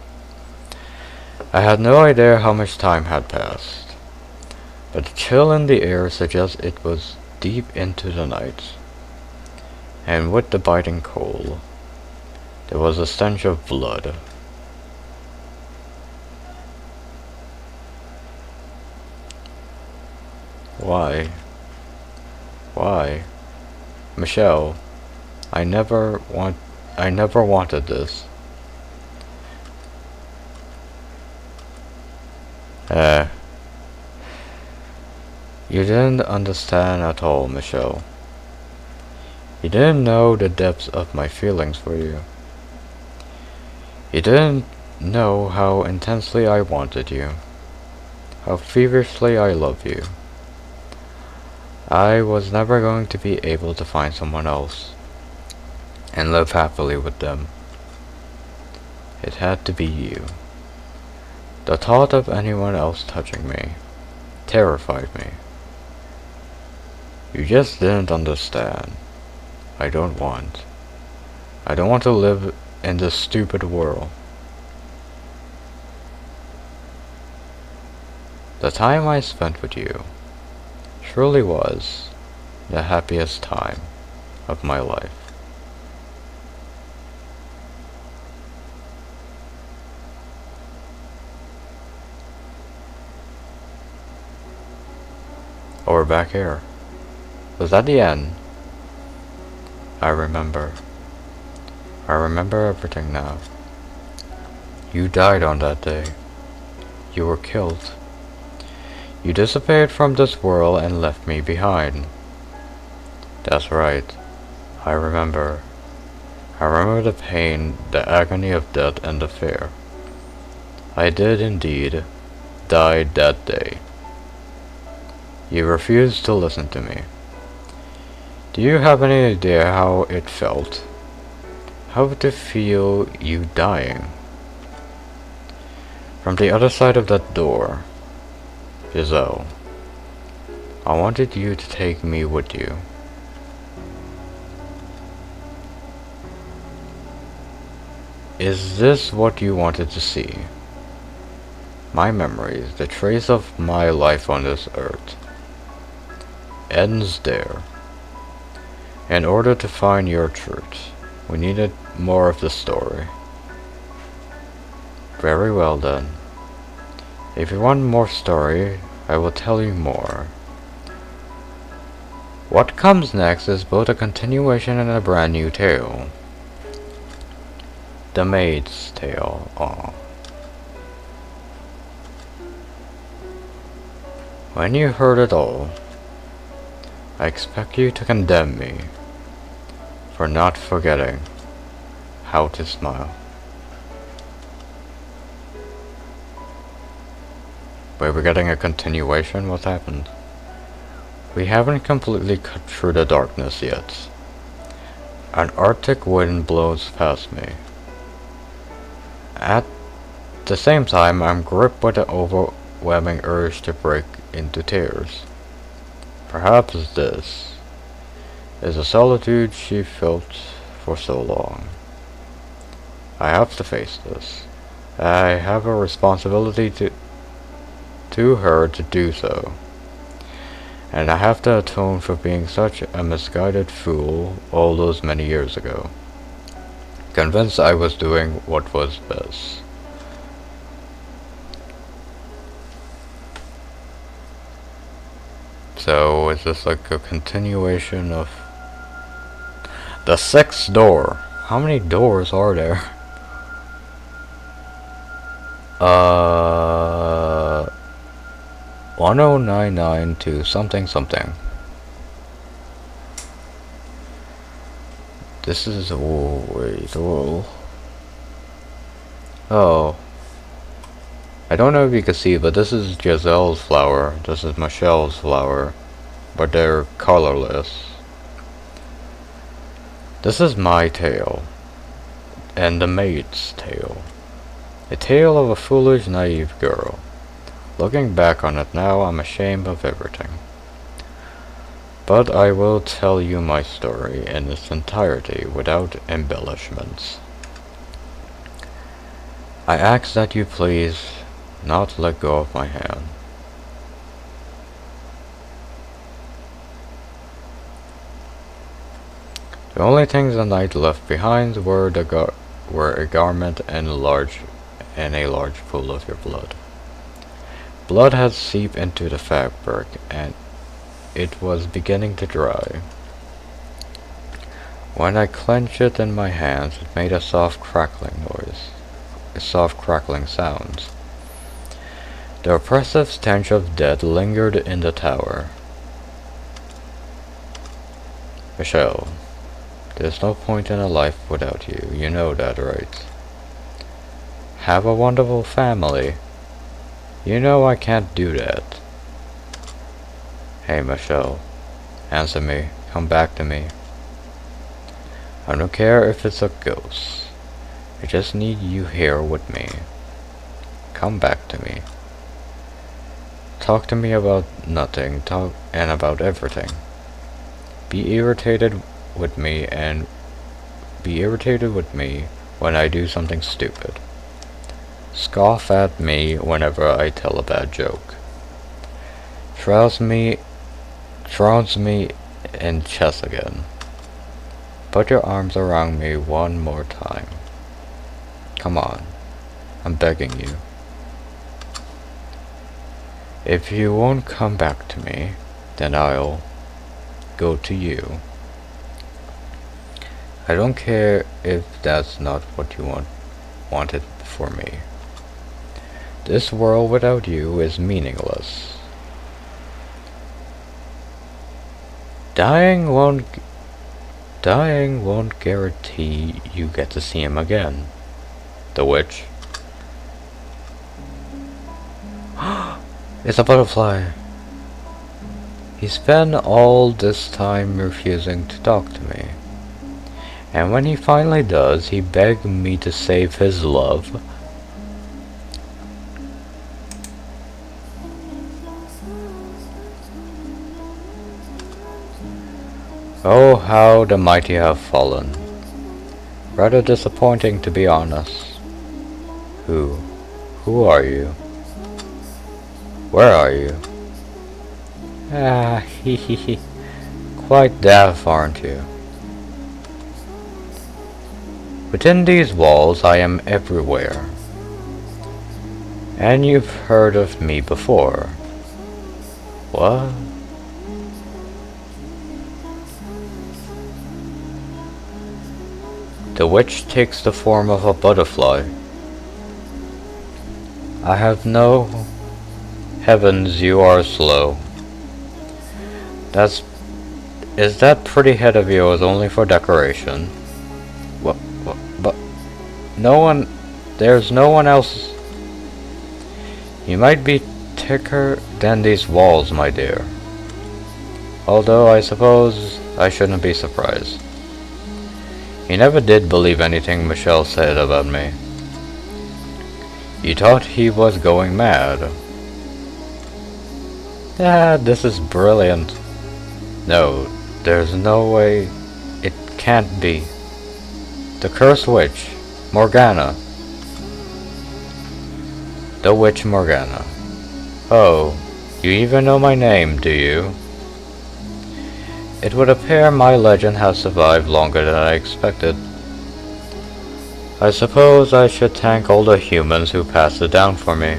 I had no idea how much time had passed, but the chill in the air suggests it was deep into the night. And with the biting cold, there was a stench of blood. Why? Why? Michelle, I never wanted this. Eh. You didn't understand at all, Michelle. You didn't know the depths of my feelings for you. You didn't know how intensely I wanted you. How feverishly I love you. I was never going to be able to find someone else and live happily with them. It had to be you. The thought of anyone else touching me terrified me. You just didn't understand. I don't want. I don't want to live in this stupid world. The time I spent with you truly was the happiest time of my life. Oh, we're back here. Was that the end? I remember. I remember everything now. You died on that day. You were killed. You disappeared from this world and left me behind. That's right. I remember. I remember the pain, the agony of death and the fear. I did indeed die that day. You refused to listen to me. Do you have any idea how it felt? How to feel you dying? From the other side of that door, Giselle, I wanted you to take me with you. Is this what you wanted to see? My memories, the trace of my life on this earth, ends there. In order to find your truth, we needed more of the story. Very well then. If you want more story, I will tell you more. What comes next is both a continuation and a brand new tale. The Maid's Tale. Aw. When you heard it all, I expect you to condemn me for not forgetting how to smile. Wait, we're getting a continuation? What happened? We haven't completely cut through the darkness yet. An arctic wind blows past me. At the same time, I'm gripped by the overwhelming urge to break into tears. Perhaps this is the solitude she felt for so long. I have to face this. I have a responsibility to her to do so. And I have to atone for being such a misguided fool all those many years ago. Convinced I was doing what was best. So, is this like a continuation of the sixth door? How many doors are there? 1099 to something something. This is, oh wait, oh, I don't know if you can see, but this is Giselle's flower, this is Michelle's flower, but they're colorless. This is my tale, and the maid's tale. A tale of a foolish, naive girl. Looking back on it now, I'm ashamed of everything. But I will tell you my story in its entirety without embellishments. I ask that you please not let go of my hand. The only things the night left behind were a garment and a large pool of your blood. Blood had seeped into the fabric, and it was beginning to dry. When I clenched it in my hands, it made a soft crackling sound. The oppressive stench of death lingered in the tower. Michelle, there's no point in a life without you. You know that, right? Have a wonderful family. You know I can't do that. Hey, Michelle. Answer me. Come back to me. I don't care if it's a ghost. I just need you here with me. Come back to me. Talk to me about nothing, and about everything. Be irritated with me when I do something stupid. Scoff at me whenever I tell a bad joke. Trounce me in chess again. Put your arms around me one more time. Come on, I'm begging you. If you won't come back to me, then I'll go to you. I don't care if that's not what you wanted for me. This world without you is meaningless. Dying won't guarantee you get to see him again. The witch. It's a butterfly. He spent all this time refusing to talk to me. And when he finally does, he begged me to save his love. Oh, how the mighty have fallen. Rather disappointing, to be honest. Who are you? Where are you? Ah, hee. Quite deaf, aren't you? Within these walls I am everywhere. And you've heard of me before. What? The witch takes the form of a butterfly. I have no... Heavens, you are slow. Is that pretty head of yours only for decoration? But there's no one else. You might be thicker than these walls, my dear. Although I suppose I shouldn't be surprised. He never did believe anything Michelle said about me. You thought he was going mad. Ah, this is brilliant. No, there's no way. It can't be. The cursed witch, Morgana. The witch Morgana. Oh, you even know my name, do you? It would appear my legend has survived longer than I expected. I suppose I should thank all the humans who passed it down for me.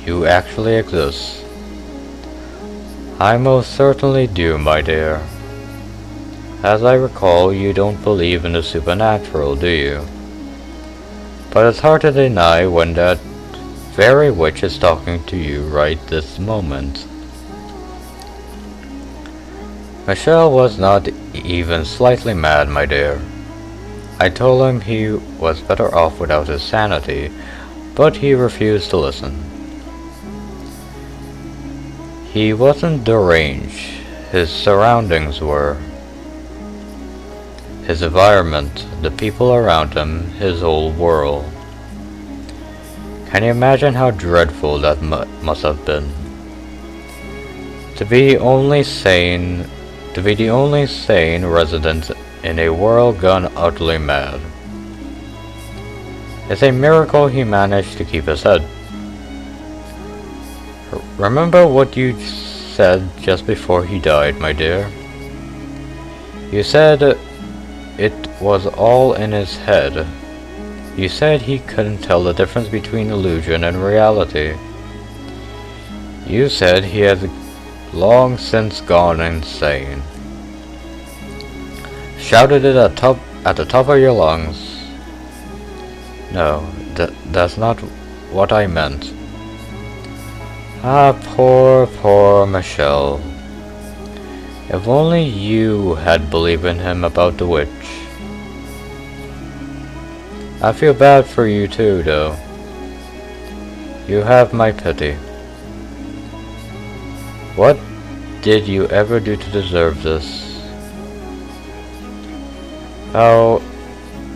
You actually exist. I most certainly do, my dear. As I recall, you don't believe in the supernatural, do you? But it's hard to deny when that very witch is talking to you right this moment. Michelle was not even slightly mad, my dear. I told him he was better off without his sanity, but he refused to listen. He wasn't deranged. His surroundings were. His environment, the people around him, his whole world. Can you imagine how dreadful that must have been? To be the only sane resident in a world gone utterly mad. It's a miracle he managed to keep his head. Remember what you said just before he died, my dear? You said it was all in his head. You said he couldn't tell the difference between illusion and reality. You said he had long since gone insane. Shouted it at the top of your lungs. No, that's not what I meant. Ah, poor Michelle. If only you had believed in him about the witch. I feel bad for you too, though. You have my pity. What did you ever do to deserve this? Oh,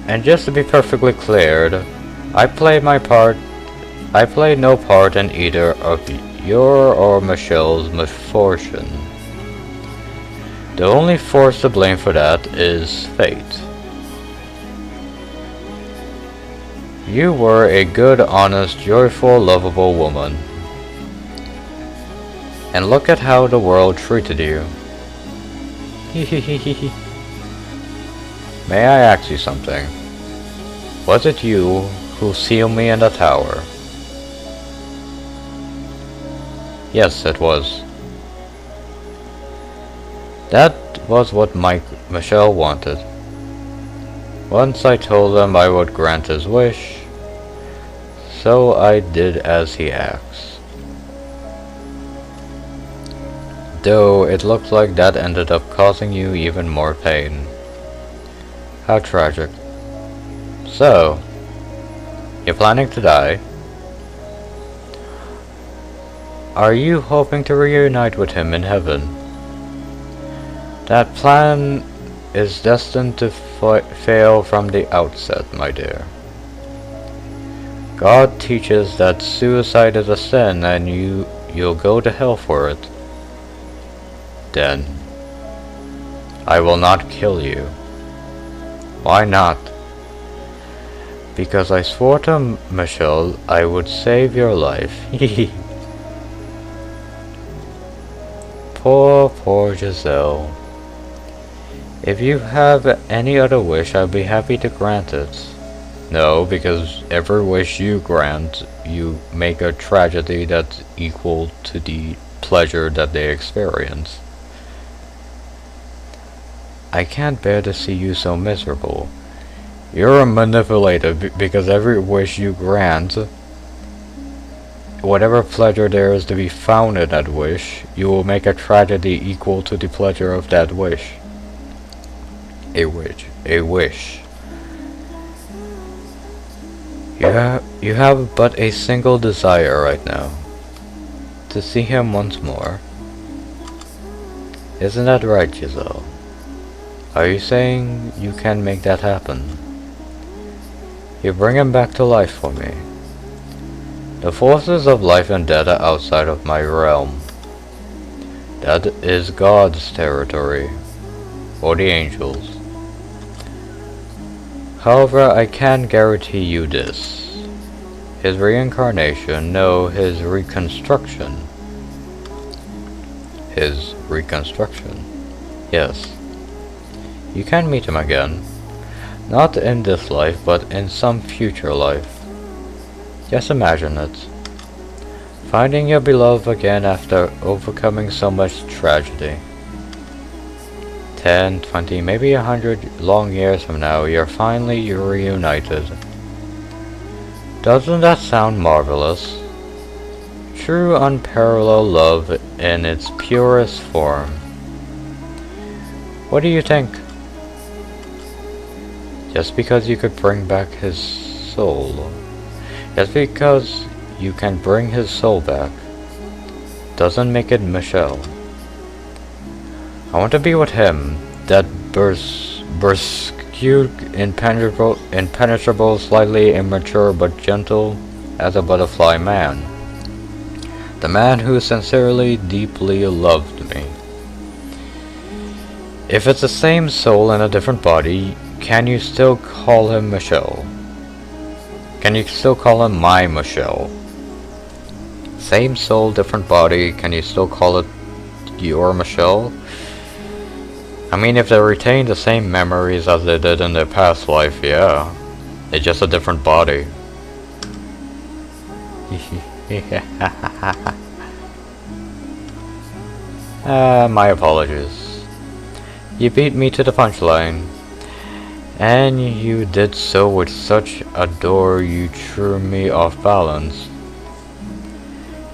and just to be perfectly clear, I played no part in either of your or Michelle's misfortune. The only force to blame for that is fate. You were a good, honest, joyful, lovable woman. And look at how the world treated you. May I ask you something? Was it you who sealed me in the tower? Yes, it was. That was what Michelle wanted. Once I told him I would grant his wish, so I did as he asked. Though it looks like that ended up causing you even more pain. How tragic. So, you're planning to die? Are you hoping to reunite with him in heaven? That plan is destined to fail from the outset, my dear. God teaches that suicide is a sin and you'll go to hell for it. Then, I will not kill you. Why not? Because I swore to Michelle I would save your life. Poor Giselle. If you have any other wish, I'll be happy to grant it. No, because every wish you grant, you make a tragedy that's equal to the pleasure that they experience. I can't bear to see you so miserable. You're a manipulator because every wish you grant, whatever pleasure there is to be found in that wish, you will make a tragedy equal to the pleasure of that wish. A wish. You have but a single desire right now. To see him once more. Isn't that right, Giselle? Are you saying you can make that happen? You bring him back to life for me. The forces of life and death are outside of my realm. That is God's territory, or the angels. However, I can guarantee you this. His reincarnation, no, his reconstruction. His reconstruction. Yes. You can meet him again. Not in this life, but in some future life. Just imagine it. Finding your beloved again after overcoming so much tragedy. 10, 20, maybe 100 long years from now, you're finally reunited. Doesn't that sound marvelous? True unparalleled love in its purest form. What do you think? Just because you could bring back his soul, just because you can bring his soul back, doesn't make it Michelle. I want to be with him, that brusque, impenetrable, slightly immature but gentle as a butterfly man. The man who sincerely, deeply loved me. If it's the same soul in a different body, can you still call him Michelle? Can you still call him my Michelle? Same soul, different body, can you still call it your Michelle? I mean, if they retain the same memories as they did in their past life, yeah. It's just a different body. My apologies. You beat me to the punchline. And you did so with such ardor you threw me off balance.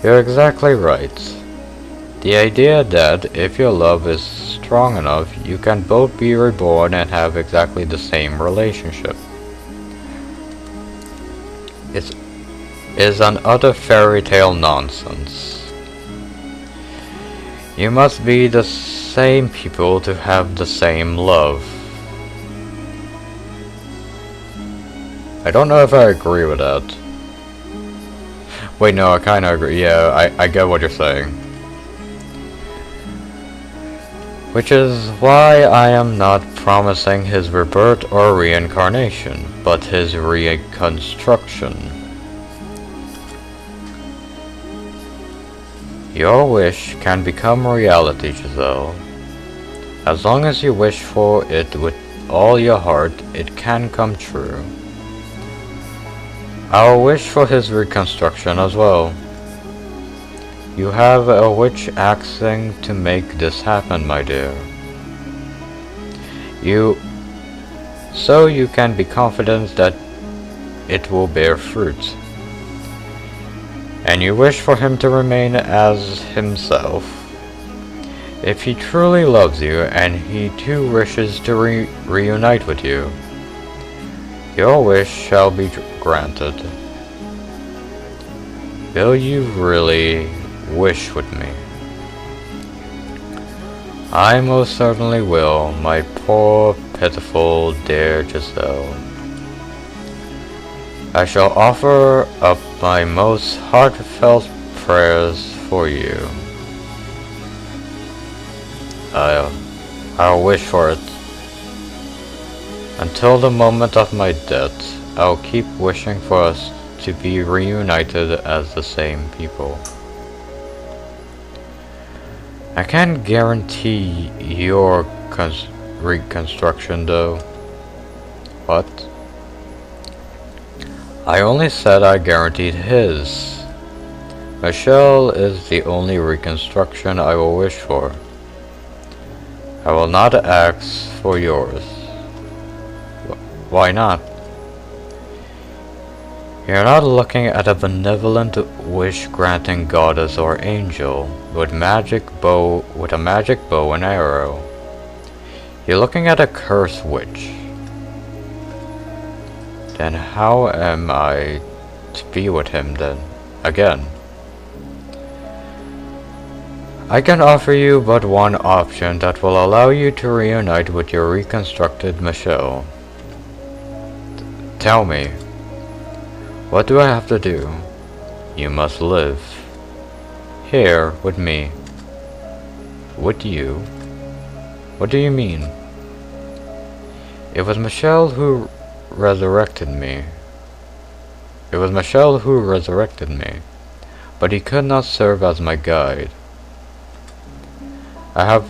You're exactly right. The idea that if your love is strong enough, you can both be reborn and have exactly the same relationship is an utter fairy tale nonsense. You must be the same people to have the same love. I don't know if I agree with that. Wait, no, I kinda agree. Yeah, I get what you're saying. Which is why I am not promising his rebirth or reincarnation, but his reconstruction. Your wish can become reality, Giselle. As long as you wish for it with all your heart, it can come true. I'll wish for his reconstruction as well. You have a witch axing to make this happen, my dear. So you can be confident that it will bear fruit. And you wish for him to remain as himself. If he truly loves you and he too wishes to reunite with you, your wish shall be granted. Will you really wish with me? I most certainly will, my poor, pitiful, dear Giselle. I shall offer up my most heartfelt prayers for you. I'll wish for it. Until the moment of my death, I'll keep wishing for us to be reunited as the same people. I can't guarantee your reconstruction though. What? I only said I guaranteed his. Michelle is the only reconstruction I will wish for. I will not ask for yours. Why not? You're not looking at a benevolent wish-granting goddess or angel with a magic bow and arrow. You're looking at a cursed witch. Then how am I to be with him then, again? I can offer you but one option that will allow you to reunite with your reconstructed Michelle. Tell me, what do I have to do? You must live. Here, with me. With you? What do you mean? It was Michelle who resurrected me. It was Michelle who resurrected me, but he could not serve as my guide. I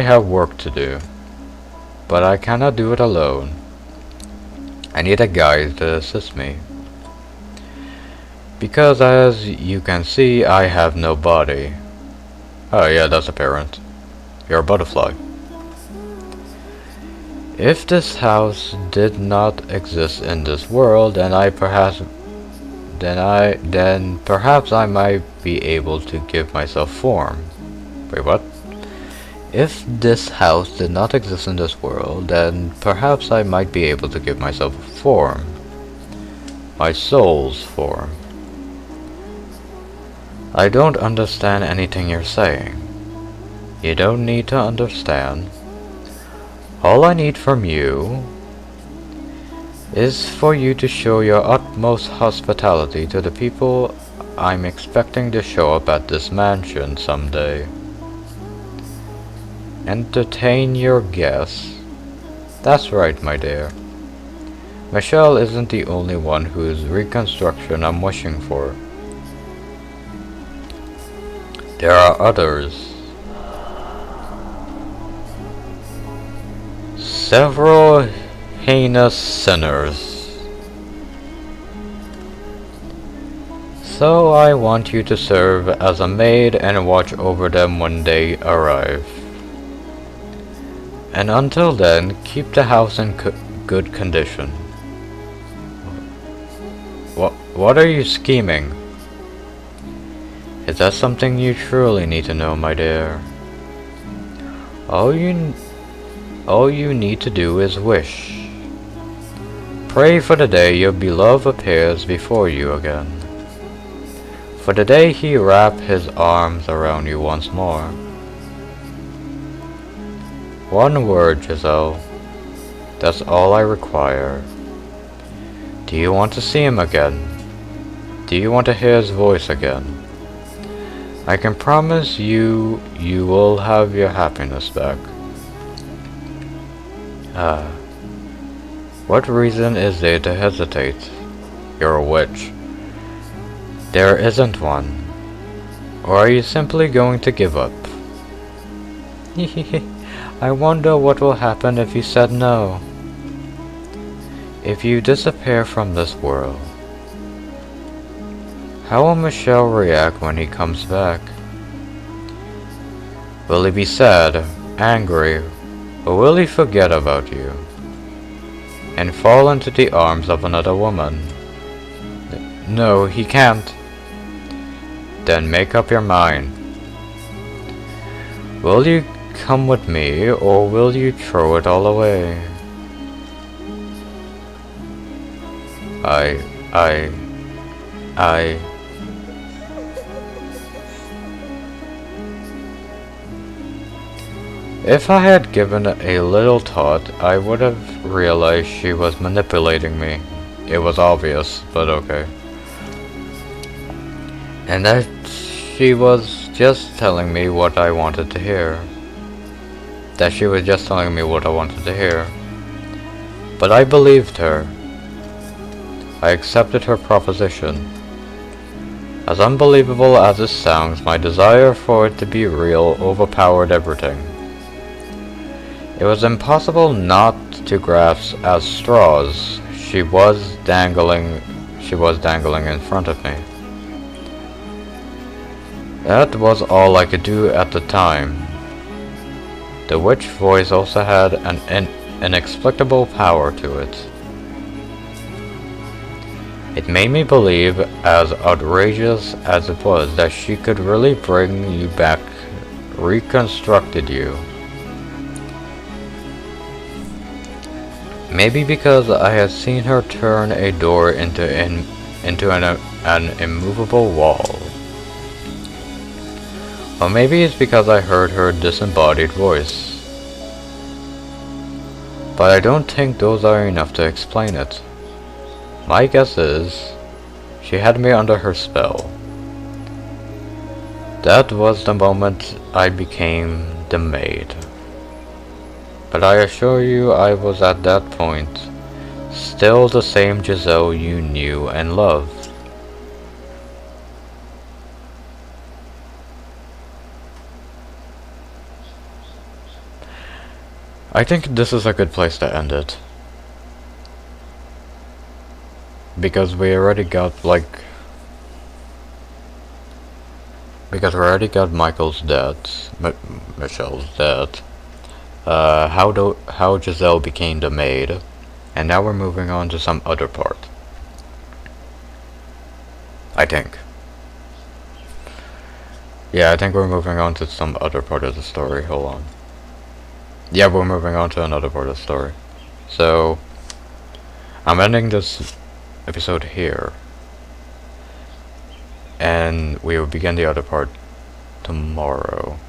have work to do, but I cannot do it alone. I need a guide to assist me. Because as you can see, I have no body. Oh yeah, that's apparent. You're a butterfly. If this house did not exist in this world, and I perhaps then perhaps I might be able to give myself form. Wait, what? If this house did not exist in this world, then perhaps I might be able to give myself a form. My soul's form. I don't understand anything you're saying. You don't need to understand. All I need from you is for you to show your utmost hospitality to the people I'm expecting to show up at this mansion someday. Entertain your guests. That's right, my dear. Michelle isn't the only one whose reconstruction I'm wishing for. There are others. Several heinous sinners. So I want you to serve as a maid and watch over them when they arrive. And until then, keep the house in good condition. What are you scheming? Is that something you truly need to know, my dear? All you need to do is wish. Pray for the day your beloved appears before you again. For the day he wrap his arms around you once more. One word, Giselle. That's all I require. Do you want to see him again? Do you want to hear his voice again? I can promise you, you will have your happiness back. What reason is there to hesitate? You're a witch. There isn't one. Or are you simply going to give up? I wonder what will happen if you said no. If you disappear from this world, how will Michelle react when he comes back? Will he be sad, angry, or will he forget about you and fall into the arms of another woman? No, he can't. Then make up your mind. Will you come with me, or will you throw it all away? If I had given a little thought, I would have realized she was manipulating me. It was obvious, but okay. And that she was just telling me what I wanted to hear. That she was just telling me what I wanted to hear. But I believed her. I accepted her proposition. As unbelievable as it sounds, my desire for it to be real overpowered everything. It was impossible not to grasp at straws she was dangling in front of me. That was all I could do at the time. The witch voice also had an inexplicable power to it. It made me believe, as outrageous as it was, that she could really bring you back, reconstructed you. Maybe because I had seen her turn a door into an immovable wall. Or maybe it's because I heard her disembodied voice. But I don't think those are enough to explain it. My guess is, she had me under her spell. That was the moment I became the maid. But I assure you I was at that point still the same Giselle you knew and loved. I think this is a good place to end it. Because we already got Michael's death, Michelle's death. How Giselle became the maid, and now we're moving on to some other part. I think. Yeah, I think we're moving on to some other part of the story. Hold on. Yeah, we're moving on to another part of the story. So, I'm ending this episode here. And we will begin the other part tomorrow.